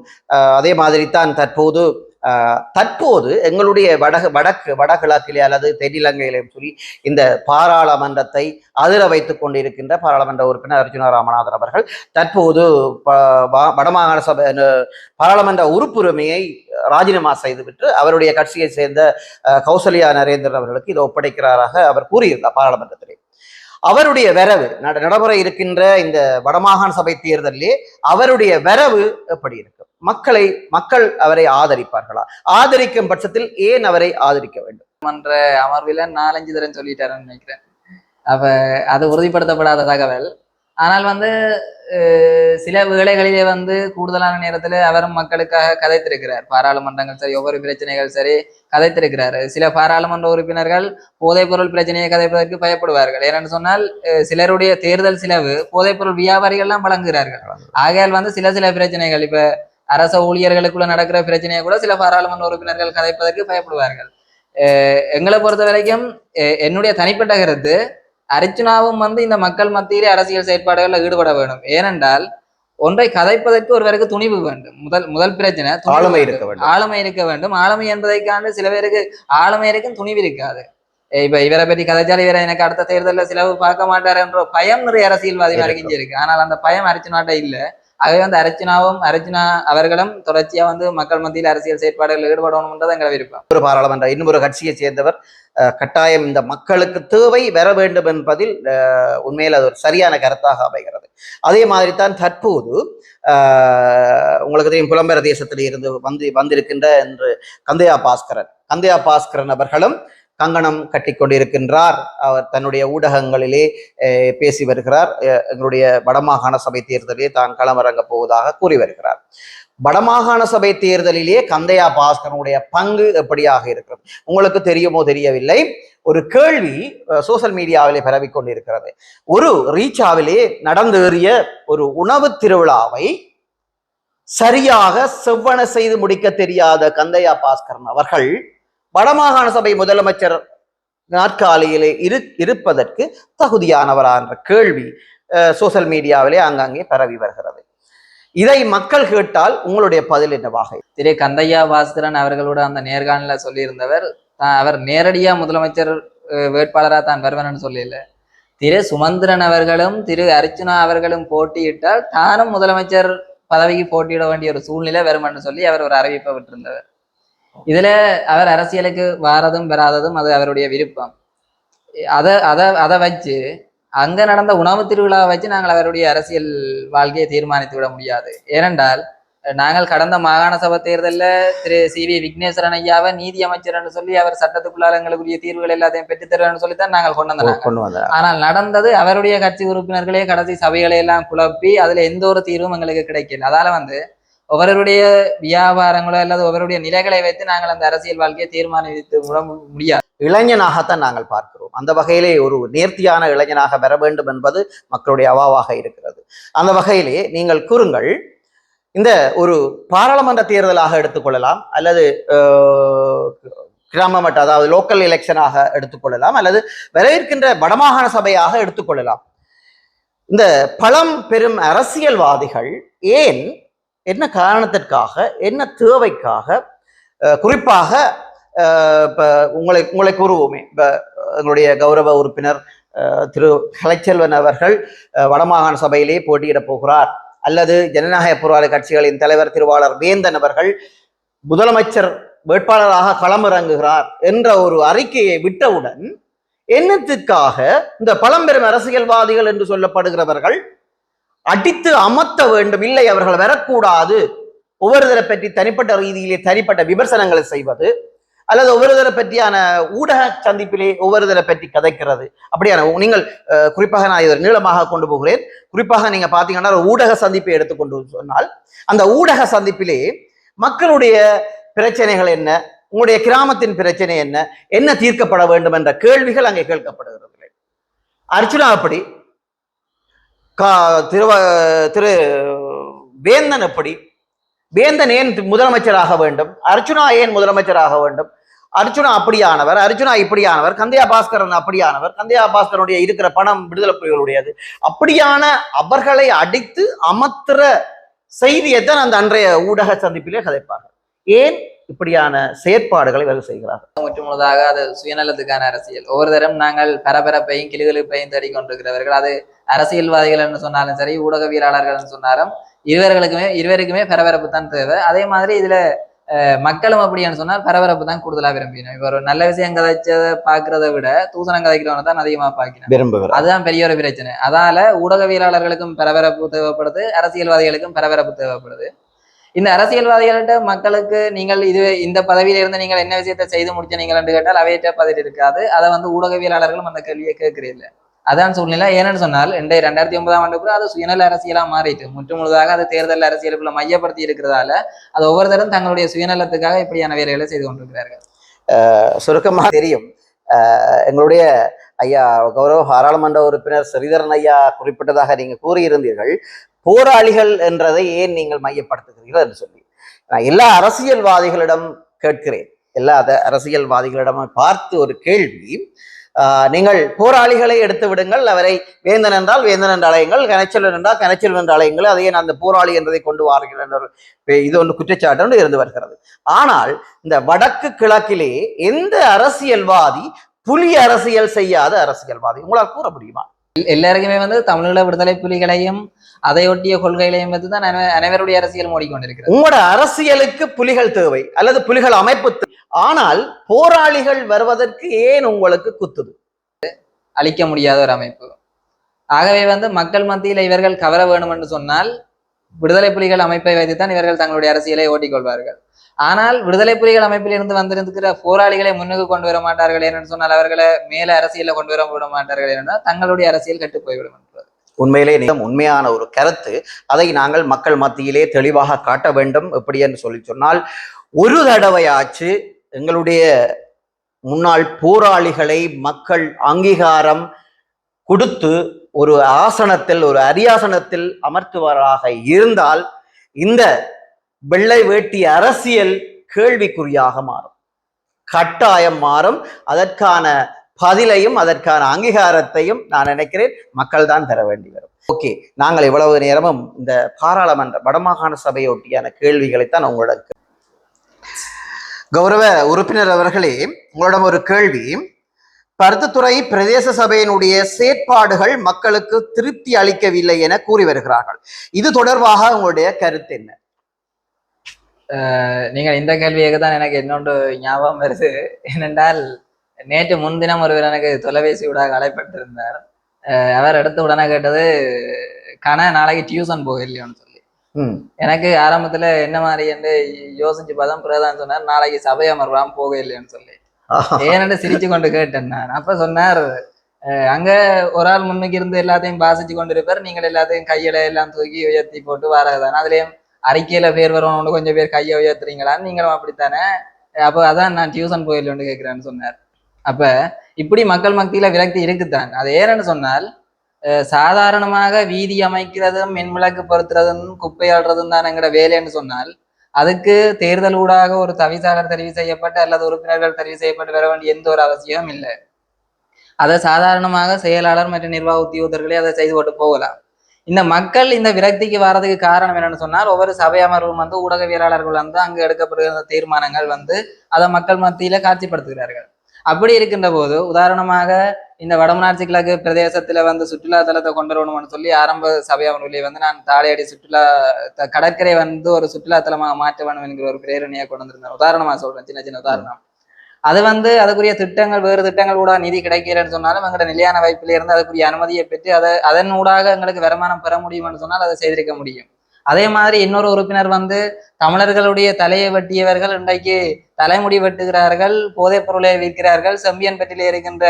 அதே மாதிரி தான் தற்போது எங்களுடைய வடகிழக்கிலே அல்லது தென்னிலங்கையிலும் சொல்லி இந்த பாராளுமன்றத்தை அதிர வைத்துக் கொண்டிருக்கின்ற பாராளுமன்ற உறுப்பினர் அர்ஜுனா ராமநாதன் அவர்கள் தற்போது வடமாகாண சபை பாராளுமன்ற உறுப்புரிமையை ராஜினாமா செய்துவிட்டு அவருடைய கட்சியை சேர்ந்த கௌசல்யா நரேந்திரன் அவர்களுக்கு இதை ஒப்படைக்கிறாராக அவர் கூறியிருந்தார் பாராளுமன்றத்திலே. அவருடைய வரவு நடைமுறை இருக்கின்ற இந்த வடமாகாண சபை தேர்தலிலே அவருடைய வரவு எப்படி இருக்கும்? மக்கள் அவரை ஆதரிப்பார்களா? ஆதரிக்கும் பட்சத்தில் ஏன் அவரை ஆதரிக்க வேண்டும்? மன்ற அமர்வில் 4-5 தரம் சொல்லிட்டாருன்னு நினைக்கிறேன். அப்ப அது உறுதிப்படுத்தப்படாத தகவல். ஆனால் வந்து சில வேளைகளிலே வந்து கூடுதலான நேரத்துல அவரும் மக்களுக்காக கதைத்திருக்கிறார். பாராளுமன்றங்கள் சரி, ஒவ்வொரு பிரச்சனைகள் சரி கதைத்திருக்கிறார். சில பாராளுமன்ற உறுப்பினர்கள் போதைப் பொருள் பிரச்சனையை கதைப்பதற்கு பயப்படுவார்கள். ஏனென்று சொன்னால் சிலருடைய தேர்தல் செலவு போதைப் பொருள் வியாபாரிகள் எல்லாம் வழங்குகிறார்கள். ஆகையால் வந்து சில பிரச்சனைகள், இப்ப அரச ஊழியர்களுக்குள்ள நடக்கிற பிரச்சனையை கூட சில பாராளுமன்ற உறுப்பினர்கள் கதைப்பதற்கு பயப்படுவார்கள். எங்களை பொறுத்த வரைக்கும் என்னுடைய தனிப்பட்ட கருத்து, அர்ச்சுனாவும் வந்து இந்த மக்கள் மத்தியிலே அரசியல் செயற்பாடுகளில் ஈடுபட வேண்டும். ஏனென்றால் ஒன்றை கதைப்பதற்கு ஒருவருக்கு துணிவு வேண்டும். முதல் பிரச்சனை ஆளுமை இருக்க வேண்டும். ஆளுமை என்பதைக்காண்டு சில பேருக்கு ஆளுமை இருக்கும், துணிவு இருக்காது. இப்ப இவரை பற்றி கதைச்சால் இவரை எனக்கு அடுத்த தேர்தலில் சிலவு பார்க்க மாட்டார் என்ற பயம் நிறைய அரசியல்வாதி வரைக்கும் இருக்கு. ஆனால் அந்த பயம் அர்ச்சுனாட்ட இல்லை. ஆகவே வந்து அர்ச்சுனா அவர்களும் தொடர்ச்சியா வந்து மக்கள் மத்தியில் அரசியல் செயற்பாடுகளில் ஈடுபடணும்ன்றது எங்களை விருப்பம். ஒரு பாராளுமன்ற இன்னொரு கட்சியை சேர்ந்தவர் கட்டாயம் இந்த மக்களுக்கு தேவை வர வேண்டும் என்பதில் உண்மையில் அது ஒரு சரியான கருத்தாக அமைகிறது. அதே மாதிரி தான் தற்போது உங்களுக்கு தெரியும், புலம்பெயர் தேசத்தில் இருந்து வந்திருக்கின்ற என்று கந்தையா பாஸ்கரன் அவர்களும் கங்கணம் கட்டி கொண்டிருக்கின்றார். அவர் தன்னுடைய ஊடகங்களிலே பேசி வருகிறார். எங்களுடைய வடமாகாண சபை தேர்தலிலே தான் களமிறங்க போவதாக கூறி வருகிறார். வடமாகாண சபை தேர்தலிலே கந்தையா பாஸ்கரனுடைய பங்கு எப்படியாக இருக்கிறது உங்களுக்கு தெரியுமோ தெரியவில்லை. ஒரு கேள்வி சோசியல் மீடியாவிலே பரவிக் கொண்டிருக்கிறது. ஒரு ரீச்சாவிலே நடந்தேறிய ஒரு உணவு திருவிழாவை சரியாக செவ்வன செய்து முடிக்க தெரியாத கந்தையா பாஸ்கரன் அவர்கள் வடமாகாண சபை முதலமைச்சர் நாற்காலியிலே இருப்பதற்கு தகுதியானவரா என்ற கேள்வி சோசியல் மீடியாவிலே ஆங்காங்கே பரவி வருகிறது. இதை மக்கள் கேட்டால் உங்களுடைய பதில் என்னவாக? திரு கந்தையா பாஸ்கரன் அவர்களோட அந்த நேர்காணல சொல்லியிருந்தவர், அவர் நேரடியா முதலமைச்சர் வேட்பாளராக தான் வருவன் சொல்லல. திரு சுமந்திரன் அவர்களும் திரு அர்ச்சுனா அவர்களும் போட்டியிட்டால் தானும் முதலமைச்சர் பதவிக்கு போட்டியிட வேண்டிய ஒரு சூழ்நிலை வரும் என்று சொல்லி அவர் ஒரு அறிவிப்பை விட்டிருந்தவர். இதுல அவர் அரசியலுக்கு வாரதும் பெறாததும் அது அவருடைய விருப்பம். அதை வச்சு அங்க நடந்த உணவு திருவிழாவை வச்சு நாங்கள் அவருடைய அரசியல் வாழ்க்கையை தீர்மானித்து விட முடியாது. ஏனென்றால் நாங்கள் கடந்த மாகாண சபை தேர்தலில் திரு CV விக்னேஸ்வரன் ஐயாவை நீதி அமைச்சர் சொல்லி அவர் சட்டத்துக்குள்ளார எங்களுக்குரிய தீர்வுகள் எல்லாத்தையும் பெற்றுத்தருன்னு சொல்லித்தான் நாங்கள் கொண்டு வந்தோம். ஆனால் நடந்தது அவருடைய கட்சி உறுப்பினர்களே கடைசி சபைகளை எல்லாம் குழப்பி அதுல எந்த ஒரு தீர்வும் எங்களுக்கு கிடைக்கல. அதால வந்து ஒவ்வொருடைய வியாபாரங்களோ அல்லது ஒவ்வொருடைய நிலைகளை வைத்து நாங்கள் அந்த அரசியல் வாழ்க்கையை தீர்மானித்து விட முடியாது. இளைஞனாகத்தான் நாங்கள் பார்க்கிறோம். அந்த வகையிலே ஒரு நேர்த்தியான இளைஞனாக வர வேண்டும் என்பது மக்களுடைய அவாவாக இருக்கிறது. அந்த வகையிலே நீங்கள் கூறுங்கள், இந்த ஒரு பாராளுமன்ற தேர்தலாக எடுத்துக்கொள்ளலாம், அல்லது கிராம மட்ட அதாவது லோக்கல் எலெக்ஷனாக எடுத்துக்கொள்ளலாம், அல்லது வர இருக்கின்ற வடமாகாண சபையாக எடுத்துக்கொள்ளலாம். இந்த பழம் பெரும் அரசியல்வாதிகள் ஏன், என்ன காரணத்திற்காக, என்ன தேவைக்காக, குறிப்பாக இப்ப உங்களை கூறுவோமே, இப்ப எங்களுடைய கௌரவ உறுப்பினர் திரு கலைச்செல்வன் அவர்கள் வடமாகாண சபையிலே போட்டியிடப் போகிறார், அல்லது ஜனநாயக போராட்ட கட்சிகளின் தலைவர் திருவாளர் வேந்தன் அவர்கள் முதலமைச்சர் வேட்பாளராக களமிறங்குகிறார் என்ற ஒரு அறிக்கையை விட்டவுடன் என்னத்திற்காக இந்த பழம்பெரும் அரசியல்வாதிகள் என்று சொல்லப்படுகிறவர்கள் அடித்து அமர்த்த வேண்டும், இல்லை அவர்கள் வரக்கூடாது, ஒவ்வொருத்தரை பற்றி தனிப்பட்ட ரீதியிலே தனிப்பட்ட விமர்சனங்களை செய்வது, அல்லது ஒவ்வொருத்தரை பற்றியான ஊடக சந்திப்பிலே ஒவ்வொருத்தரை பற்றி கதைக்கிறது, அப்படியான நீங்கள் குறிப்பாக நான் இதை நீளமாக கொண்டு போகிறேன். குறிப்பாக நீங்க பாத்தீங்கன்னா ஊடக சந்திப்பை எடுத்துக்கொண்டு சொன்னால், அந்த ஊடக சந்திப்பிலே மக்களுடைய பிரச்சனைகள் என்ன, உங்களுடைய கிராமத்தின் பிரச்சனை என்ன, என்ன தீர்க்கப்பட வேண்டும் என்ற கேள்விகள் அங்கே கேட்கப்படுகிறது. அர்ச்சுனா அப்படி, திரு வேந்தன் எப்படி, வேந்தன் ஏன் முதலமைச்சராக வேண்டும், அர்ச்சுனா ஏன் முதலமைச்சராக வேண்டும், அர்ச்சுனா அப்படியானவர், அர்ச்சுனா இப்படியானவர், கந்தையா பாஸ்கரன் அப்படியானவர், கந்தையா பாஸ்கரனுடைய இருக்கிற பணம் விடுதலை புலிகளுடையது, அப்படியான அவர்களை அடித்து அமர்த்துற செய்தியைத்தான் அந்த அன்றைய ஊடக சந்திப்பிலே கதைப்பார்கள். ஏன் இப்படியான செயற்பாடுகளை இவர்கள் செய்கிறார்கள்? முற்றுமுழுதாக அது சுயநலத்துக்கான அரசியல். ஒவ்வொரு தரம் நாங்கள் பரபரப்பையும் கிளுகிழுப்பையும் தேடிக்கொண்டிருக்கிறவர்கள், அது அரசியல்வாதிகள் என்று சொன்னாலும் சரி, ஊடகவியலாளர்கள் சொன்னாலும் இருவருக்குமே பரபரப்பு தான் தேவை. அதே மாதிரி இதுல மக்களும் அப்படின்னு சொன்னால் பரபரப்பு தான் கூடுதலா விரும்பினோம். இப்ப ஒரு நல்ல விஷயம் கதைச்சதை பாக்குறதை விட தூசணம் கதைக்கிறவனை தான் அதிகமா பாக்கிறோம். அதுதான் பெரிய ஒரு பிரச்சனை. அதால ஊடகவியலாளர்களுக்கும் பரபரப்பு தேவைப்படுது, அரசியல்வாதிகளுக்கும் பரபரப்பு தேவைப்படுது. இந்த அரசியல்வாதிகள்கிட்ட மக்களுக்கு நீங்கள் இந்த பதவியில இருந்து நீங்கள் என்ன விஷயத்தை செய்து முடிச்ச நீங்கள் என்று கேட்டால் அவையிட்ட பதில் இருக்காது. அதை ஊடகவியலாளர்களும் அந்த கேள்வியை கேட்கறதில்லை. அதான் சூழ்நிலை. ஏன்னு சொன்னால் 2009ஆம் ஆண்டுக்குள்ள அது சுயநல அரசியலா மாறிட்டு முற்றுமுழுதாக அது தேர்தல் அரசியலுக்குள்ள மையப்படுத்தி இருக்கிறதால அது ஒவ்வொருத்தரும் தங்களுடைய சுயநலத்துக்காக இப்படியான வேலைகளை செய்து கொண்டிருக்கிறார்கள். சுருக்கமாக தெரியும், எங்களுடைய ஐயா கௌரவ பாராளுமன்ற உறுப்பினர் ஸ்ரீதரன் ஐயா குறிப்பிட்டதாக நீங்க கூறியிருந்தீர்கள், போராளிகள் என்றதை ஏன் நீங்கள் மையப்படுத்துகிறீர்கள் என்று சொல்லி. நான் எல்லா அரசியல்வாதிகளிடம் கேட்கிறேன், எல்லா அரசியல்வாதிகளிடம் பார்த்து ஒரு கேள்வி, நீங்கள் போராளிகளை எடுத்து விடுங்கள், அவரை வேந்தன் என்றால் வேந்தன் என்று அழையுங்கள், கனைச்செல்வன் என்றால் கனைச்செல்வன் என்று அழையுங்கள், அதையே அந்த போராளி என்றதை கொண்டு வாருங்கள் என்ற இது ஒன்று குற்றச்சாட்டு இருந்து வருகிறது. ஆனால் இந்த வடக்கு கிழக்கிலே எந்த அரசியல்வாதி புலி அரசியல் செய்யாத அரசியல்வாதி உங்களால் கூற முடியுமா? எல்லாருக்குமே தமிழீழ விடுதலை புலிகளையும் அதையொட்டிய கொள்கைகளையும் தான் அனைவருடைய அரசியல் மூடிக்கொண்டிருக்கிறது. உங்களோட அரசியலுக்கு புலிகள் தேவை அல்லது புலிகள் அமைப்பு, ஆனால் போராளிகள் வருவதற்கு ஏன் உங்களுக்கு குத்துது? அழிக்க முடியாத ஒரு அமைப்பு. ஆகவே மக்கள் மத்தியில் இவர்கள் கவர வேணும் என்று சொன்னால் விடுதலை புலிகள் அமைப்பை வைத்துத்தான் இவர்கள் தங்களுடைய அரசியலை ஓட்டிக்கொள்வார்கள். ஆனால் விடுதலை புலிகள் அமைப்பில் இருந்து வந்திருக்கிற போராளிகளை முன்னுக்கு கொண்டு வர மாட்டார்கள் என்று சொன்னால், அவர்களை மேல அரசியல கொண்டு வர விட மாட்டார்கள் என்றால் தங்களுடைய அரசியல் கெட்டு போய்விடும் என்றது உண்மையிலே உண்மையான ஒரு கருத்து. அதை நாங்கள் மக்கள் மத்தியிலே தெளிவாக காட்ட வேண்டும். எப்படி என்று சொன்னால், ஒரு தடவையாச்சு எங்களுடைய முன்னாள் போராளிகளை மக்கள் அங்கீகாரம் கொடுத்து ஒரு ஆசனத்தில், ஒரு அரியாசனத்தில் அமர்த்துவராக இருந்தால் இந்த வெள்ளை வேட்டி அரசியல் கேள்விக்குறியாக மாறும், கட்டாயம் மாறும். அதற்கான பதிலையும் அதற்கான அங்கீகாரத்தையும் நான் நினைக்கிறேன் மக்கள் தான் தர வேண்டி வரும். ஓகே, நாங்கள் இவ்வளவு நேரமும் இந்த பாராளுமன்ற வடமாகாண சபையொட்டியான கேள்விகளைத்தான் உங்களிடம். கௌரவ உறுப்பினர் அவர்களே, உங்களிடம் ஒரு கேள்வி. பருத்தித்துறை பிரதேச சபையினுடைய செயற்பாடுகள் மக்களுக்கு திருப்தி அளிக்கவில்லை என கூறி வருகிறார்கள். இது தொடர்பாக உங்களுடைய கருத்து என்ன? நீங்கள் இந்த கேள்வியாக தான் எனக்கு இன்னொன்று ஞாபகம் வருது. ஏனென்றால் நேற்று முன்தினம் ஒருவர் எனக்கு தொலைபேசி ஊடாக அழைப்பட்டிருந்தார். அவர் எடுத்த உடனே கேட்டது, நாளைக்கு டியூஷன் போக இல்லையோன்னு சொல்லி. எனக்கு ஆரம்பத்துல என்ன மாதிரி என்று யோசிச்சு பார்த்தா பிறகுதான் சொன்னார், நாளைக்கு சபை அமர்வாம போக இல்லையோன்னு சொல்லி. ஏன்னு சிரிச்சு கொண்டு கேட்டேன் நான். அப்ப சொன்னார், அங்க ஒரு ஆள் முன்னுக்கு இருந்து எல்லாத்தையும் பாசிச்சு கொண்டு இருப்பார், நீங்கள் எல்லாத்தையும் கையில எல்லாம் தூக்கி உயர்த்தி போட்டு வரதானே, அதுலயும் அறிக்கையில பேர் வரணும்னு கொஞ்சம் பேர் கையை உயர்த்துறீங்களான்னு நீங்களும் அப்படித்தானே, அப்போ அதான் நான் டியூஷன் போயிடலன்னு கேட்கிறேன்னு சொன்னார். அப்ப இப்படி மக்கள் மத்தியில விரக்தி இருக்குத்தான். அது ஏன்னு சொன்னால், சாதாரணமாக வீதி அமைக்கிறதும் மின்விளக்கு பொருத்துறதும் குப்பை ஆடுறதும் தான் எங்கட வேலைன்னு சொன்னால், அதுக்கு தேர்தல் ஊடாக ஒரு தவிசாளர் தெரிவு செய்யப்பட்டு அல்லது உறுப்பினர்கள் தெரிவு செய்யப்பட்டு வர வேண்டிய எந்த ஒரு அவசியமும் இல்லை. அதை சாதாரணமாக செயலாளர் மற்றும் நிர்வாக உத்தியோகர்களே அதை செய்து கொண்டு போகலாம். இந்த மக்கள் இந்த விரக்திக்கு வர்றதுக்கு காரணம் என்னன்னு சொன்னால், ஒவ்வொரு சபை அமர்வும் ஊடகவியலாளர்கள் அங்கு எடுக்கப்படுகிற தீர்மானங்கள் அதை மக்கள் மத்தியில காட்சிப்படுத்துகிறார்கள். அப்படி இருக்கின்ற போது உதாரணமாக இந்த வடமராட்சி கிழக்கு பிரதேசத்துல சுற்றுலா தலத்தை கொண்டு வரணும்னு சொல்லி ஆரம்ப சபை அமர்வுலேயே நான் தாளையடி சுற்றுலா கடற்கரை ஒரு சுற்றுலா தலமாக மாற்ற வேண்டும் என்கிற ஒரு பிரேரணையை கொண்டு வந்திருந்தேன். உதாரணமா சொல்றேன், சின்ன சின்ன உதாரணம். அது அதுக்குரிய திட்டங்கள் வேறு திட்டங்கள் கூட நிதி கிடைக்கிறேன்னு சொன்னாலும் எங்களோட நிலையான வாய்ப்பில இருந்து அதுக்குரிய அனுமதியை பெற்று அதன் ஊடாக எங்களுக்கு வருமானம் பெற முடியும்னு சொன்னால் அதை செய்திருக்க முடியும். அதே மாதிரி இன்னொரு உறுப்பினர் தமிழர்களுடைய தலையை வெட்டியவர்கள் இன்றைக்கு தலைமுடி வெட்டுகிறார்கள், போதைப் பொருளை விற்கிறார்கள், செம்பியன்பட்டிலே இருக்கின்ற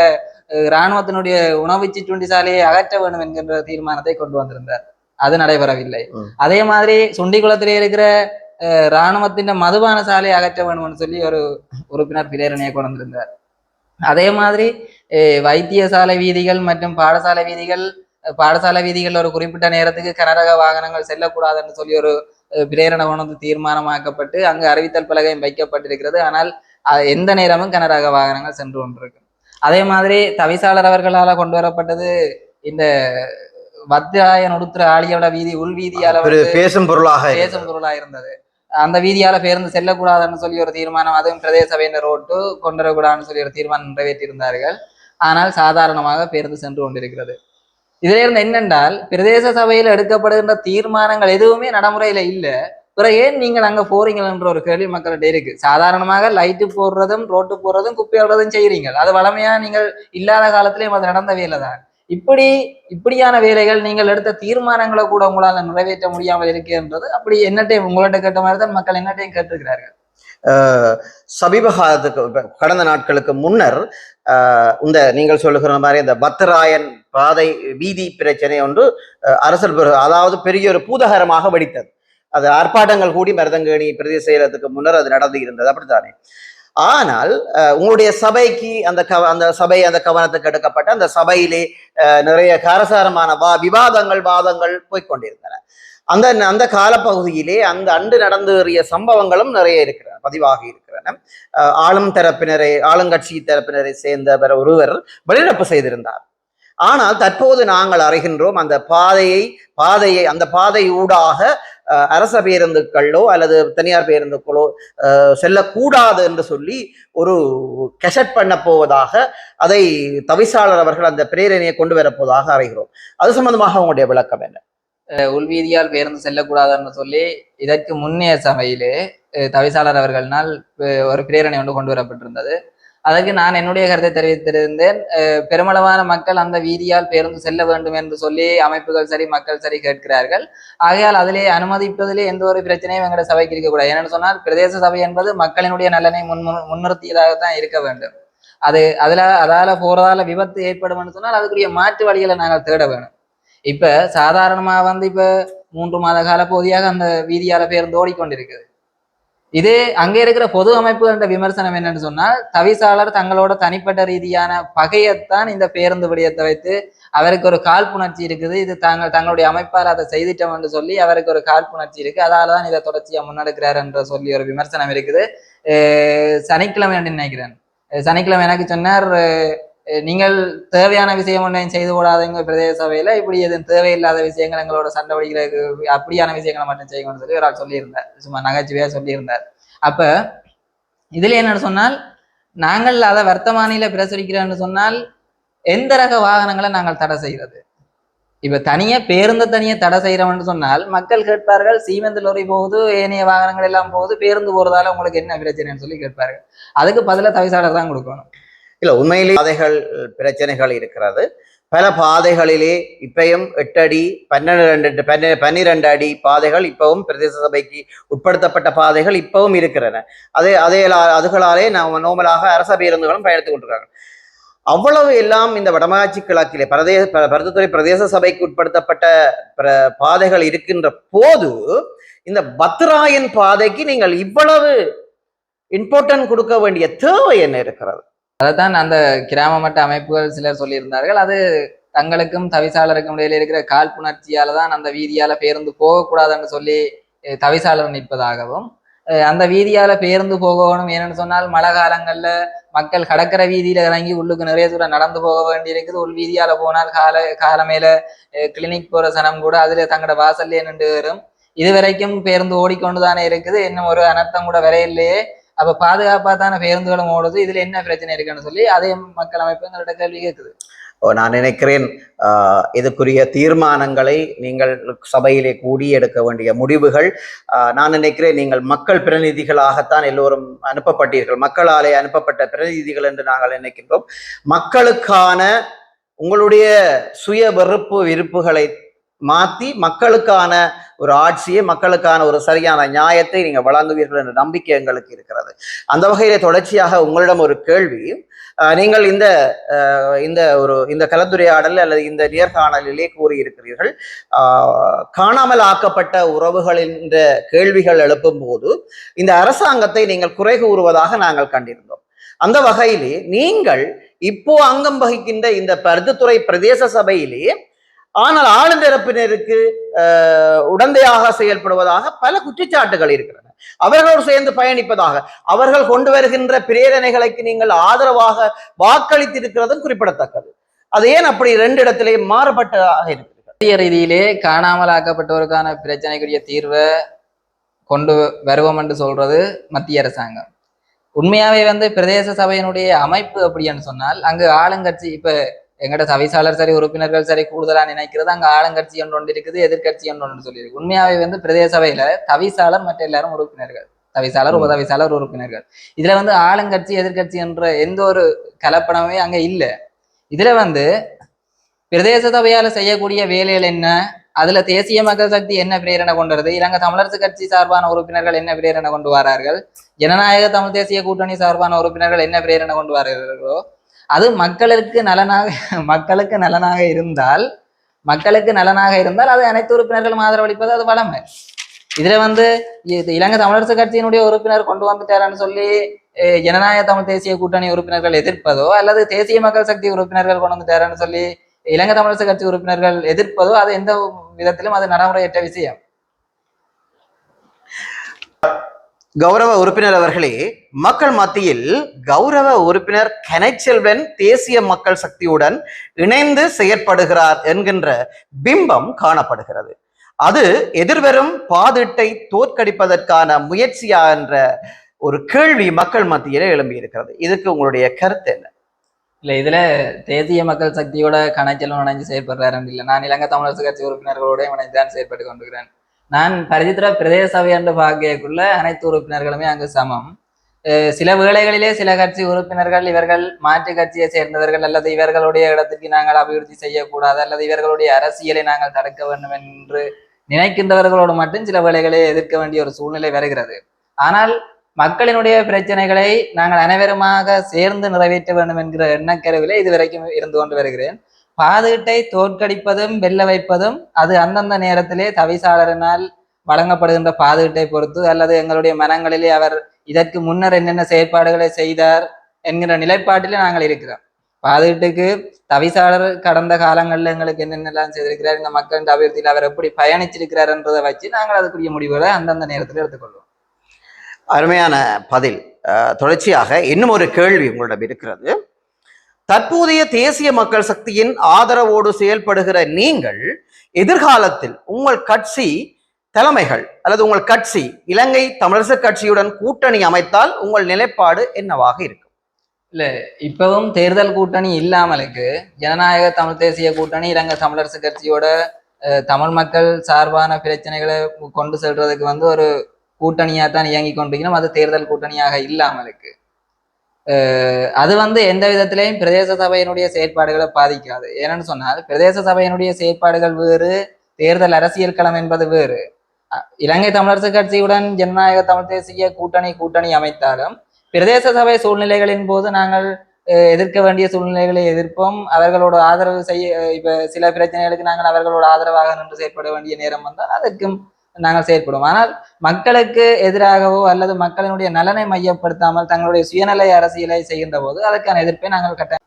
இராணுவத்தினுடைய உணவு சிற்றுண்டி சாலையை அகற்ற வேண்டும் என்கின்ற தீர்மானத்தை கொண்டு வந்திருந்தார். அது நடைபெறவில்லை. அதே மாதிரி சுண்டிக்குளத்திலே இருக்கிற இராணுவத்தின் மதுபான சாலையை அகற்ற வேணும்னு சொல்லி ஒரு உறுப்பினர் பிரேரணையை கொண்டு வந்திருந்தார். அதே மாதிரி வைத்தியசாலை வீதிகள் மற்றும் பாடசாலை வீதிகள் ஒரு குறிப்பிட்ட நேரத்துக்கு கனரக வாகனங்கள் செல்லக்கூடாதுன்னு சொல்லி ஒரு பிரேரணை கொண்டு தீர்மானமாக்கப்பட்டு அங்கு அறிவித்தல் பலகையும் வைக்கப்பட்டிருக்கிறது. ஆனால் எந்த நேரமும் கனரக வாகனங்கள் சென்று கொண்டிருக்கு. அதே மாதிரி தவிசாளர் அவர்களால் கொண்டு வரப்பட்டது இந்த வத்திராயன் உடுத்துற ஆளியோட வீதி உள்வீதியால பேசும் பொருளாக இருந்தது. அந்த வீதியால பேருந்து செல்லக்கூடாதுன்னு சொல்லி ஒரு தீர்மானம், அதுவும் பிரதேச சபையினர் ரோட்டு கொண்டு வரக்கூடாதுன்னு சொல்லி ஒரு தீர்மானம் நிறைவேற்றியிருந்தார்கள். ஆனால் சாதாரணமாக பேருந்து சென்று கொண்டிருக்கிறது. இதுல இருந்து என்னென்றால், பிரதேச சபையில் எடுக்கப்படுகின்ற தீர்மானங்கள் எதுவுமே நடைமுறையில இல்ல. பிறகு ஏன் நீங்கள் அங்க போறீங்கன்ற ஒரு கேள்வி மக்கள்கிட்ட இருக்கு. சாதாரணமாக லைட்டு போடுறதும் ரோட்டு போடுறதும் குப்பை விடுறதும் செய்யறீங்க. அது வளமையா நீங்கள் இல்லாத காலத்திலேயும் அது நடந்த வேலை தான். இப்படியான வேலைகள் நீங்கள் எடுத்த தீர்மானங்களை கூட உங்களால நிறைவேற்ற முடியாமல் இருக்கின்றது. அப்படி என்னட்டையும் உங்கள்கிட்ட கேட்ட மாதிரி தான் மக்கள் என்னட்டையும் கேட்டிருக்கிறார்கள். சமீப காலத்துக்கு கடந்த நாட்களுக்கு முன்னர் இந்த நீங்கள் சொல்லுகிற மாதிரி இந்த பத்ராயன் பாதை வீதி பிரச்சனை ஒன்று அரசல் அதாவது பெரிய ஒரு பூதகரமாக வெடித்தது. அது ஆர்ப்பாட்டங்கள் கூடி மருதங்கேணி பிரதேச செயலகத்துக்கு முன்னர் அது நடந்து இருந்தது, அப்படித்தானே? ஆனால் உங்களுடைய சபைக்கு அந்த கவனத்துக்கு எடுக்கப்பட்ட அந்த சபையிலே நிறைய காரசாரமான வாதங்கள் போய்கொண்டிருந்தன. அந்த காலப்பகுதியிலே அந்த அன்று நடந்தேறிய சம்பவங்களும் நிறைய இருக்கிறன, பதிவாகி இருக்கிறன. ஆளுங்கட்சி தரப்பினரை சேர்ந்தவர் ஒருவர் வெளிநடப்பு செய்திருந்தார். ஆனால் தற்போது நாங்கள் அறிகின்றோம் அந்த பாதை ஊடாக அரச பேருந்துகளோ அல்லது தனியார் பேருந்துகளோ செல்லக்கூடாது என்று சொல்லி ஒரு கெசட் பண்ண போவதாக அதை தவிசாளர் அவர்கள் அந்த பிரேரணையை கொண்டு வரப்போவதாக அறிகிறோம். அது சம்பந்தமாக உங்களுடைய விளக்கம் என்ன? உள்வீதியால் பேருந்து செல்லக்கூடாதுன்னு சொல்லி இதற்கு முன்னைய சபையிலே தவிசாளர் அவர்களால் ஒரு பிரேரணை ஒன்று கொண்டு வரப்பட்டிருந்தது. அதற்கு நான் என்னுடைய கருத்தை தெரிவித்திருந்தேன். பெருமளவான மக்கள் அந்த வீதியால் பேருந்து செல்ல வேண்டும் என்று சொல்லி அமைப்புகள் சரி மக்கள் சரி கேட்கிறார்கள். ஆகையால் அதிலே அனுமதிப்பதிலே எந்த ஒரு பிரச்சனையும் எங்களுடைய சபைக்கு இருக்கக்கூடாது. ஏன்னு சொன்னால் பிரதேச சபை என்பது மக்களினுடைய நலனை முன்னிறுத்தியதாகத்தான் இருக்க வேண்டும். அதால போறதால விபத்து ஏற்படும் சொன்னால் அதுக்குரிய மாற்று வழிகளை நாங்கள் தேட வேணும். இப்ப சாதாரணமா இப்ப 3 மாத கால பகுதியாக அந்த வீதியால பேருந்து ஓடிக்கொண்டிருக்குது. இது அங்கே இருக்கிற பொது அமைப்புகள விமர்சனம் என்னன்னு சொன்னால், தவிசாளர் தங்களோட தனிப்பட்ட ரீதியான பகையத்தான் இந்த பேருந்து விடயத்தை வைத்து அவருக்கு ஒரு காழ்ப்புணர்ச்சி இருக்குது. இது தங்களுடைய அமைப்பால் அதை செய்திட்டோம் என்று சொல்லி அவருக்கு ஒரு காழ்ப்புணர்ச்சி இருக்கு, அதாலதான் இதை தொடர்ச்சியா முன்னெடுக்கிறார் என்ற சொல்லி ஒரு விமர்சனம் இருக்குது. சனிக்கிழமை என்று நினைக்கிறேன், சனிக்கிழமை எனக்கு சொன்னார், நீங்கள் தேவையான விஷயம் ஒன்றையும் செய்து கூடாதுங்க பிரதேச சபையில, இப்படி எதுவும் தேவையில்லாத விஷயங்கள் எங்களோட சண்டை பிடிக்கிறதுக்கு அப்படியான விஷயங்களை மட்டும் செய்யணும்னு சொல்லி ஒரு ஆள் சொல்லியிருந்தார், சும்மா நகைச்சுவையா சொல்லியிருந்தார். அப்ப இதுல என்னன்னு சொன்னால், நாங்கள் அதை வர்த்தமானியில பிரசுரிக்கிறோம்னு சொன்னால் எந்த ரக வாகனங்களை நாங்கள் தடை செய்கிறது? இப்ப பேருந்து தனியா தடை செய்யறோம்னு சொன்னால் மக்கள் கேட்பார்கள், சீமெந்து லோரி போகுது, ஏனைய வாகனங்கள் எல்லாம் போகுது, பேருந்து போறதால உங்களுக்கு என்ன பிரச்சனைன்னு சொல்லி கேட்பார்கள். அதுக்கு பதில தவிசாளர் தான் கொடுக்கணும். இல்ல, உண்மையிலே பாதைகள் பிரச்சனைகள் இருக்கிறது. பல பாதைகளிலே இப்பயும் 8 அடி 12 அடி பாதைகள் இப்பவும் பிரதேச சபைக்கு உட்படுத்தப்பட்ட பாதைகள் இப்பவும் இருக்கிறன. அதுகளாலே நாம் நோமலாக அரச பேருந்துகளும் பயணித்துக் கொண்டிருக்காங்க. அவ்வளவு எல்லாம் இந்த வடமராட்சி கிழக்கிலே பருத்தித்துறை பிரதேச சபைக்கு உட்படுத்தப்பட்ட பாதைகள் இருக்கின்ற போது இந்த பத்ராயன் பாதைக்கு நீங்கள் இவ்வளவு இம்பார்ட்டன்ட் கொடுக்க வேண்டிய தேவை என்ன இருக்கிறது? அதைத்தான் அந்த கிராம மட்ட அமைப்புகள் சிலர் சொல்லியிருந்தார்கள். அது தங்களுக்கும் தவிசாளருக்கும் இடையில இருக்கிற காழ்ப்புணர்ச்சியால தான் அந்த வீதியால பேருந்து போகக்கூடாதுன்னு சொல்லி தவிசாளர் நிற்பதாகவும், அந்த வீதியால பேருந்து போகணும். ஏன்னு சொன்னால் மழை காலங்கள்ல மக்கள் கடற்கரை வீதியில இறங்கி உள்ளுக்கு நிறைய தூரம் நடந்து போக வேண்டி இருக்குது. உள் வீதியால போனால் காலமேல கிளினிக் போற சனம் கூட அதுல தங்களோட வாசல்லே நின்று வரும். இதுவரைக்கும் பேருந்து ஓடிக்கொண்டுதானே இருக்குது, இன்னும் ஒரு அனர்த்தம் கூட வரையில்லையே. அப்ப பாதுகாப்பா தானே பேருந்துகளும் ஓடுது, இதுல என்ன பிரச்சனை இருக்குன்னு சொல்லி அதே மக்கள் அமைப்பு எங்கள்கிட்ட கேள்வி கேட்குது. நான் நினைக்கிறேன் இதுக்குரிய தீர்மானங்களை நீங்கள் சபையிலே கூடி எடுக்க வேண்டிய முடிவுகள், நான் நினைக்கிறேன் நீங்கள் மக்கள் பிரதிநிதிகளாகத்தான் எல்லோரும் அனுப்பப்பட்டீர்கள், மக்களாலே அனுப்பப்பட்ட பிரதிநிதிகள் என்று நாங்கள் நினைக்கின்றோம். மக்களுக்கான உங்களுடைய சுய வெறுப்பு விருப்புகளை மாற்றி மக்களுக்கான ஒரு ஆட்சியை, மக்களுக்கான ஒரு சரியான நியாயத்தை நீங்க வழங்குவீர்கள் என்ற நம்பிக்கை எங்களுக்கு இருக்கிறது. அந்த வகையிலே தொடர்ச்சியாக உங்களிடம் ஒரு கேள்வி, நீங்கள் இந்த கலந்துரையாடல் அல்லது இந்த நேர்காணலிலே கூறியிருக்கிறீர்கள், காணாமல் ஆக்கப்பட்ட உறவுகள் என்ற கேள்விகள் எழுப்பும் போது இந்த அரசாங்கத்தை நீங்கள் குறை கூறுவதாக நாங்கள் கண்டிருந்தோம். அந்த வகையிலே நீங்கள் இப்போ அங்கம் வகிக்கின்ற இந்த பருத்தித்துறை பிரதேச சபையிலே ஆனால் ஆளுந்தரப்பினருக்கு உடந்தையாக செயல்படுவதாக பல குற்றச்சாட்டுகள் இருக்கிறன. அவர்களோடு சேர்ந்து பயணிப்பதாக, அவர்கள் கொண்டு வருகின்ற பிரேரணைகளுக்கு நீங்கள் ஆதரவாக வாக்களித்திருக்கிறதும் குறிப்பிடத்தக்கது. அது ஏன் அப்படி ரெண்டு இடத்திலே மாறுபட்டதாக இருக்கிறது? ரீதியிலே காணாமலாக்கப்பட்டோருக்கான பிரச்சனைக்குரிய தீர்வை கொண்டு வருவோம் என்று சொல்றது மத்திய அரசாங்கம். உண்மையாவே பிரதேச சபையினுடைய அமைப்பு அப்படின்னு சொன்னால் அங்கு ஆளுங்கட்சி, இப்ப எங்கட தவிசாளர் சரி உறுப்பினர்கள் சரி கூடுதலா நினைக்கிறது அங்க ஆளுங்கட்சி ஒன்று இருக்குது, எதிர்கட்சி ஒன்று சொல்லியிருக்கு. உண்மையாவே பிரதேச சபையில தவிசாளர் மற்ற எல்லாரும் உறுப்பினர்கள், தவிசாளர் உபதவிசாளர் உறுப்பினர்கள். இதுல ஆளுங்கட்சி எதிர்கட்சி என்ற எந்த ஒரு கலப்படமே அங்க இல்லை. இதுல பிரதேச சபையால செய்யக்கூடிய வேலைகள் என்ன, அதுல தேசிய மக்கள் சக்தி என்ன பிரேரணை கொண்டு வருது, இலங்கை தமிழரசு கட்சி சார்பான உறுப்பினர்கள் என்ன பிரேரணை கொண்டு வரார்கள், ஜனநாயக தமிழ் தேசிய கூட்டணி சார்பான உறுப்பினர்கள் என்ன பிரேரணை கொண்டு வரார்களோ அது மக்களுக்கு நலனாக இருந்தால் அது அனைத்து உறுப்பினர்களும் ஆதரவளிப்பது அது வளமை. இதுல இலங்கை தமிழரசு கட்சியினுடைய உறுப்பினர் கொண்டு வந்துட்டாரான்னு சொல்லி ஜனநாயக தமிழ் தேசிய கூட்டணி உறுப்பினர்கள் எதிர்ப்பதோ அல்லது தேசிய மக்கள் சக்தி உறுப்பினர்கள் கொண்டு வந்துட்டாரான்னு சொல்லி இலங்கை தமிழரசு கட்சி உறுப்பினர்கள் எதிர்ப்பதோ அது எந்த விதத்திலும் அது நடைமுறையற்ற விஷயம். கௌரவ உறுப்பினர் அவர்களே, மக்கள் மத்தியில் கௌரவ உறுப்பினர் கனைச்செல்வன் தேசிய மக்கள் சக்தியுடன் இணைந்து செயற்படுகிறார் என்கின்ற பிம்பம் காணப்படுகிறது. அது எதிர்வரும் பாதீட்டை தோற்கடிப்பதற்கான முயற்சியா என்ற ஒரு கேள்வி மக்கள் மத்தியிலே எழும்பி இருக்கிறது. இதுக்கு உங்களுடைய கருத்து என்ன? இல்ல, இதுல தேசிய மக்கள் சக்தியோட கனைச்செல்வன் இணைஞ்சு செயற்படுறாருன்னு இல்லை, நான் இலங்கை தமிழரசு கட்சி உறுப்பினர்களோட இணைந்துதான் செயற்பட்டு கொண்டிருக்கிறேன். நான் பரிதித்திர பிரதேச சபை என்று பார்க்கக்குள்ள அனைத்து உறுப்பினர்களுமே அங்கு சமம். சில வேளைகளிலே சில கட்சி உறுப்பினர்கள் இவர்கள் மாற்று கட்சியை சேர்ந்தவர்கள் அல்லது இவர்களுடைய இடத்துக்கு நாங்கள் அபிவிருத்தி செய்யக்கூடாது அல்லது இவர்களுடைய அரசியலை நாங்கள் தடுக்க வேண்டும் என்று நினைக்கின்றவர்களோடு மட்டும் சில வேளைகளை எதிர்க்க வேண்டிய ஒரு சூழ்நிலை வருகிறது. ஆனால் மக்களினுடைய பிரச்சனைகளை நாங்கள் அனைவருமாக சேர்ந்து நிறைவேற்ற வேண்டும் என்கிற எண்ணக்கருவிலே இதுவரைக்கும் இருந்து கொண்டு வருகிறேன். பாதீட்டை தோற்கடிப்பதும் வெல்ல வைப்பதும் அது அந்தந்த நேரத்திலே தவிசாளரினால் வழங்கப்படுகின்ற பாதீட்டை பொறுத்து அல்லது எங்களுடைய மனங்களிலே அவர் இதற்கு முன்னர் என்னென்ன செயற்பாடுகளை செய்தார் என்கிற நிலைப்பாட்டிலே நாங்கள் இருக்கிறோம். பாதீட்டுக்கு தவிசாளர் கடந்த காலங்களில் எங்களுக்கு என்னென்னலாம் செய்திருக்கிறார், இந்த மக்களின் அபிவிருத்தியில் அவர் எப்படி பயணிச்சிருக்கிறார் என்றதை வச்சு நாங்கள் அதுக்குரிய முடிவுகளை அந்தந்த நேரத்தில் எடுத்துக்கொள்வோம். அருமையான பதில். தொடர்ச்சியாக இன்னும் ஒரு கேள்வி உங்களிடம் இருக்கிறது. தற்போதைய தேசிய மக்கள் சக்தியின் ஆதரவோடு செயல்படுகிற நீங்கள் எதிர்காலத்தில் உங்கள் கட்சி தலைமைகள் அல்லது உங்கள் கட்சி இலங்கை தமிழரசு கட்சியுடன் கூட்டணி அமைத்தால் உங்கள் நிலைப்பாடு என்னவாக இருக்கும்? இல்ல, இப்பவும் தேர்தல் கூட்டணி இல்லாமலுக்கு ஜனநாயக தமிழ் தேசிய கூட்டணி இலங்கை தமிழரசு கட்சியோட தமிழ் மக்கள் சார்பான பிரச்சனைகளை கொண்டு செல்றதுக்கு ஒரு கூட்டணியா தான் இயங்கி கொண்டிருக்கணும். அது தேர்தல் கூட்டணியாக இல்லாமலுக்கு அது எந்த விதத்திலையும் பிரதேச சபையினுடைய செயற்பாடுகளை பாதிக்காது. ஏன்னு சொன்னால் பிரதேச சபையினுடைய செயற்பாடுகள் வேறு, தேர்தல் அரசியல் களம் என்பது வேறு. இலங்கை தமிழரசு கட்சியுடன் ஜனநாயக தமிழ் தேசிய கூட்டணி அமைத்தாலும் பிரதேச சபை சூழ்நிலைகளின் போது நாங்கள் எதிர்க்க வேண்டிய சூழ்நிலைகளை எதிர்ப்போம். அவர்களோட ஆதரவு இப்ப சில பிரச்சனைகளுக்கு நாங்கள் அவர்களோட ஆதரவாக நின்று செயற்பட வேண்டிய நேரம் வந்தால் அதற்கும் நாங்கள் செயற்படுவோம். ஆனால் மக்களுக்கு எதிராகவோ அல்லது மக்களினுடைய நலனை மையப்படுத்தாமல் தங்களுடைய சுயநல அரசியலை செய்கின்ற போது அதற்கான எதிர்ப்பை நாங்கள் கட்ட.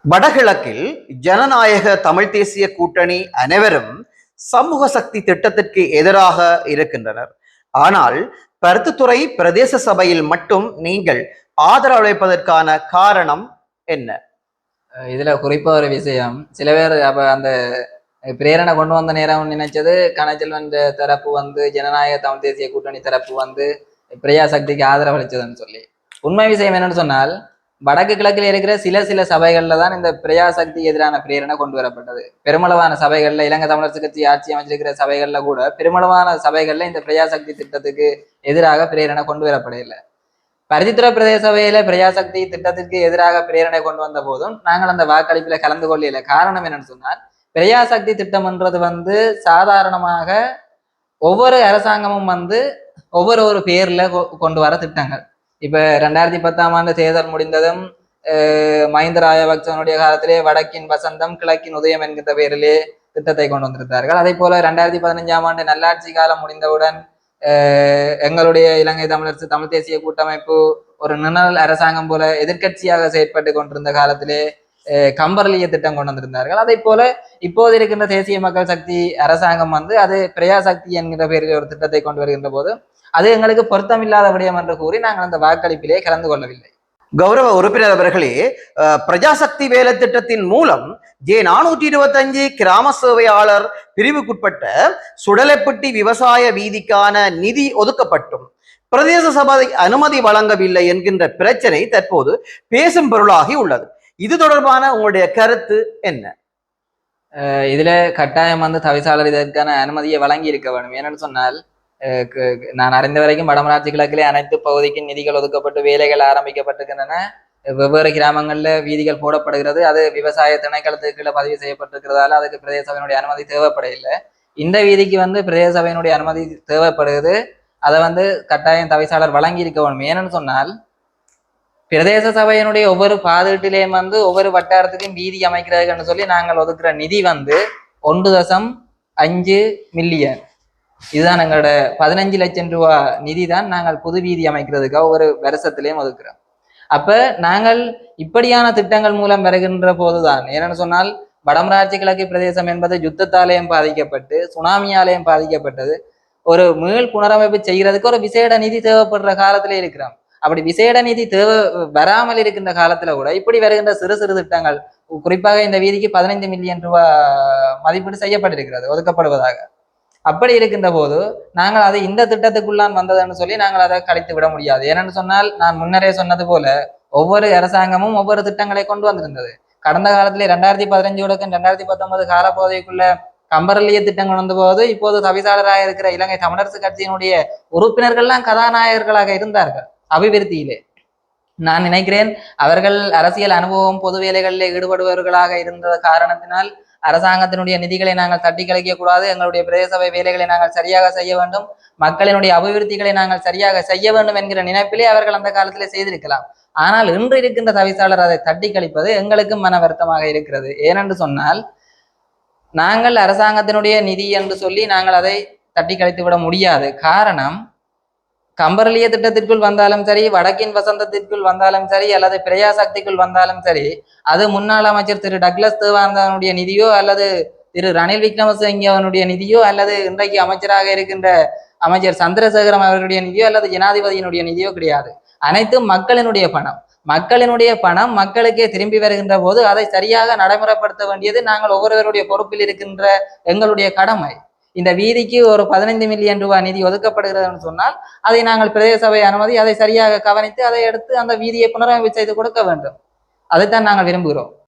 வடகிழக்கில் ஜனநாயக தமிழ் தேசிய கூட்டணி அனைவரும் சமூக சக்தி திட்டத்திற்கு எதிராக இருக்கின்றனர். ஆனால் பருத்தித்துறை பிரதேச சபையில் மட்டும் நீங்கள் ஆதரவு அளிப்பதற்கான காரணம் என்ன? இதுல குறிப்பா ஒரு விஷயம், சில பேர் அப்ப அந்த பிரேரணை கொண்டு வந்த நேரம் நினைச்சது கனச்செல்வன் தரப்பு வந்து ஜனநாயக தமிழ் தேசிய கூட்டணி தரப்பு வந்து பிரியா சக்திக்கு ஆதரவு அளிச்சதுன்னு சொல்லி. உண்மை விஷயம் என்னன்னு சொன்னால், வடக்கு கிழக்கில் இருக்கிற சில சபைகள்ல தான் இந்த பிரஜா சக்தி எதிரான பிரேரணை கொண்டு வரப்பட்டது. பெருமளவான சபைகள்ல, இலங்கை தமிழரசு கட்சி ஆட்சி அமைச்சிருக்கிற சபைகள்ல கூட பெருமளவான சபைகள்ல இந்த பிரஜா சக்தி திட்டத்துக்கு எதிராக பிரேரணை கொண்டு வரப்படவில்லை. பருத்தித்துறை பிரதேச சபையில பிரஜாசக்தி திட்டத்திற்கு எதிராக பிரேரணை கொண்டு வந்த போதும் நாங்கள் அந்த வாக்களிப்புல கலந்து கொள்ளல. காரணம் என்னன்னு சொன்னால், பிரஜாசக்தி திட்டம் என்றது வந்து சாதாரணமாக ஒவ்வொரு அரசாங்கமும் வந்து ஒவ்வொரு பேர்ல கொண்டு வர திட்டங்கள். இப்ப 2010ஆம் ஆண்டு தேர்தல் முடிந்ததும் மஹிந்த ராஜபக்சனுடைய காலத்திலே வடக்கின் வசந்தம் கிழக்கின் உதயம் என்கின்ற பெயரிலே திட்டத்தை கொண்டு வந்திருந்தார்கள். அதே போல 2015ஆம் ஆண்டு நல்லாட்சி காலம் முடிந்தவுடன் எங்களுடைய இலங்கை தமிழரசு தமிழ் தேசிய கூட்டமைப்பு ஒரு நிழல் அரசாங்கம் போல எதிர்கட்சியாக செயற்பட்டு கொண்டிருந்த காலத்திலே கம்பர்லிய திட்டம் கொண்டு வந்திருந்தார்கள். அதே போல இப்போது இருக்கின்ற தேசிய மக்கள் சக்தி அரசாங்கம் வந்து அது பிரஜாசக்தி என்கிற பெயரில் ஒரு திட்டத்தை கொண்டு வருகின்ற போது அது எங்களுக்கு பொருத்தமில்லாத விடயம் என்று கூறி நாங்கள் அந்த வாக்களிப்பிலே கலந்து கொள்ளவில்லை. கௌரவ உறுப்பினர் அவர்களே, பிரஜாசக்தி வேலை திட்டத்தின் மூலம் J425 கிராம சேவையாளர் பிரிவுக்குட்பட்ட சுடலைப்பட்டி விவசாய வீதிக்கான நிதி ஒதுக்கப்பட்டும் பிரதேச சபை அனுமதி வழங்கவில்லை என்கின்ற பிரச்சனை தற்போது பேசும் பொருளாகி உள்ளது. இது தொடர்பான உங்களுடைய கருத்து என்ன? இதுல கட்டாயம் வந்து தவிசாளர் இதற்கான அனுமதியை வழங்கி இருக்க வேண்டும். ஏன்னு சொன்னால், நான் அறிந்த வரைக்கும் வடமராட்சி கிழக்கிலே அனைத்து பகுதிக்கும் நிதிகள் ஒதுக்கப்பட்டு வேலைகள் ஆரம்பிக்கப்பட்டிருக்கின்றன. வெவ்வேறு கிராமங்கள்ல வீதிகள் போடப்படுகிறது. அது விவசாய திணைக்களத்துக்குள்ள பதிவு செய்யப்பட்டிருக்கிறதால அதுக்கு பிரதேச சபையினுடைய அனுமதி தேவைப்படையில்லை. இந்த வீதிக்கு வந்து பிரதேச சபையினுடைய அனுமதி தேவைப்படுகிறது. அதை வந்து கட்டாயம் தவிசாளர் வழங்கி இருக்க வேண்டும். ஏன்னு சொன்னால், பிரதேச சபையினுடைய ஒவ்வொரு பாதீட்டிலேயும் வந்து ஒவ்வொரு வட்டாரத்துக்கும் வீதி அமைக்கிறதுன்னு சொல்லி நாங்கள் ஒதுக்குற நிதி வந்து 1.5 மில்லியன். இதுதான் எங்களோட 15 லட்சம் ரூபா நிதி தான் நாங்கள் புது வீதி அமைக்கிறதுக்காக ஒவ்வொரு வருஷத்திலையும் ஒதுக்குறோம். அப்ப நாங்கள் இப்படியான திட்டங்கள் மூலம் வருகின்ற போதுதான், ஏன்னு சொன்னால், வடமராட்சி கிழக்கு பிரதேசம் என்பது யுத்தத்தாலேயும் பாதிக்கப்பட்டு சுனாமியாலேயும் பாதிக்கப்பட்டது. ஒரு மீள் புனரமைப்பு செய்யறதுக்கு ஒரு விசேட நிதி தேவைப்படுற காலத்திலே இருக்கிறோம். அப்படி விசேட நிதி வராமல் இருக்கின்ற காலத்துல கூட இப்படி வருகின்ற சிறு சிறு திட்டங்கள், குறிப்பாக இந்த வீதிக்கு 15 மில்லியன் ரூபாய் மதிப்பீடு செய்யப்பட்டிருக்கிறது ஒதுக்கப்படுவதாக. அப்படி இருக்கின்ற போது நாங்கள் அதை இந்த திட்டத்துக்குள்ளான் வந்ததுன்னு சொல்லி நாங்கள் அதை கழித்து விட முடியாது. ஏன்னு சொன்னால், நான் முன்னரே சொன்னது போல ஒவ்வொரு அரசாங்கமும் ஒவ்வொரு திட்டங்களை கொண்டு வந்திருந்தது. கடந்த காலத்திலே 2015 2019 காலப்பகுதிக்குள்ள கம்பரலிய திட்டம் கொண்டு வந்த போது இப்போது தவிசாளராக இருக்கிற இலங்கை தமிழரசு கட்சியினுடைய உறுப்பினர்கள்லாம் கதாநாயகர்களாக இருந்தார்கள் அபிவிருத்தியிலே. நான் நினைக்கிறேன் அவர்கள் அரசியல் அனுபவம் பொது வேலைகளில் ஈடுபடுபவர்களாக இருந்த காரணத்தினால் அரசாங்கத்தினுடைய நிதிகளை நாங்கள் தட்டி கழிக்க கூடாது, எங்களுடைய பிரதேச சபை வேலைகளை நாங்கள் சரியாக செய்ய வேண்டும், மக்களினுடைய அபிவிருத்திகளை நாங்கள் சரியாக செய்ய வேண்டும் என்கிற நினைப்பிலே அவர்கள் அந்த காலத்திலே செய்திருக்கலாம். ஆனால் இன்று இருக்கின்ற தவிசாளர் அதை தட்டி கழிப்பது எங்களுக்கும் மன வருத்தமாக இருக்கிறது. ஏனென்று சொன்னால், நாங்கள் அரசாங்கத்தினுடைய நிதி என்று சொல்லி நாங்கள் அதை தட்டி கழித்து விட முடியாது. காரணம், கம்பரலிய திட்டத்திற்குள் வந்தாலும் சரி, வடக்கின் வசந்தத்திற்குள் வந்தாலும் சரி, அல்லது பிரஜாசக்திக்குள் வந்தாலும் சரி, அது முன்னாள் அமைச்சர் திரு டக்ளஸ் தேவானந்தனுடைய நிதியோ அல்லது திரு ரணில் விக்ரமசிங்கவனுடைய நிதியோ அல்லது இன்றைக்கு அமைச்சராக இருக்கின்ற அமைச்சர் சந்திரசேகரம் அவர்களுடைய நிதியோ அல்லது ஜனாதிபதியினுடைய நிதியோ கிடையாது. அனைத்தும் மக்களினுடைய பணம். மக்களினுடைய பணம் மக்களுக்கே திரும்பி வருகின்ற போது அதை சரியாக நடைமுறைப்படுத்த வேண்டியது நாங்கள் ஒவ்வொருவருடைய பொறுப்பில் இருக்கின்ற எங்களுடைய கடமை. இந்த வீதிக்கு ஒரு 15 மில்லியன் ரூபாய் நிதி ஒதுக்கப்படுகிறதுன்னு சொன்னால் அதை நாங்கள் பிரதேச சபை அனுமதி அதை சரியாக கவனித்து அதை எடுத்து அந்த வீதியை புனரமைப்பு செய்து கொடுக்க வேண்டும். அதைத்தான் நாங்கள் விரும்புகிறோம்.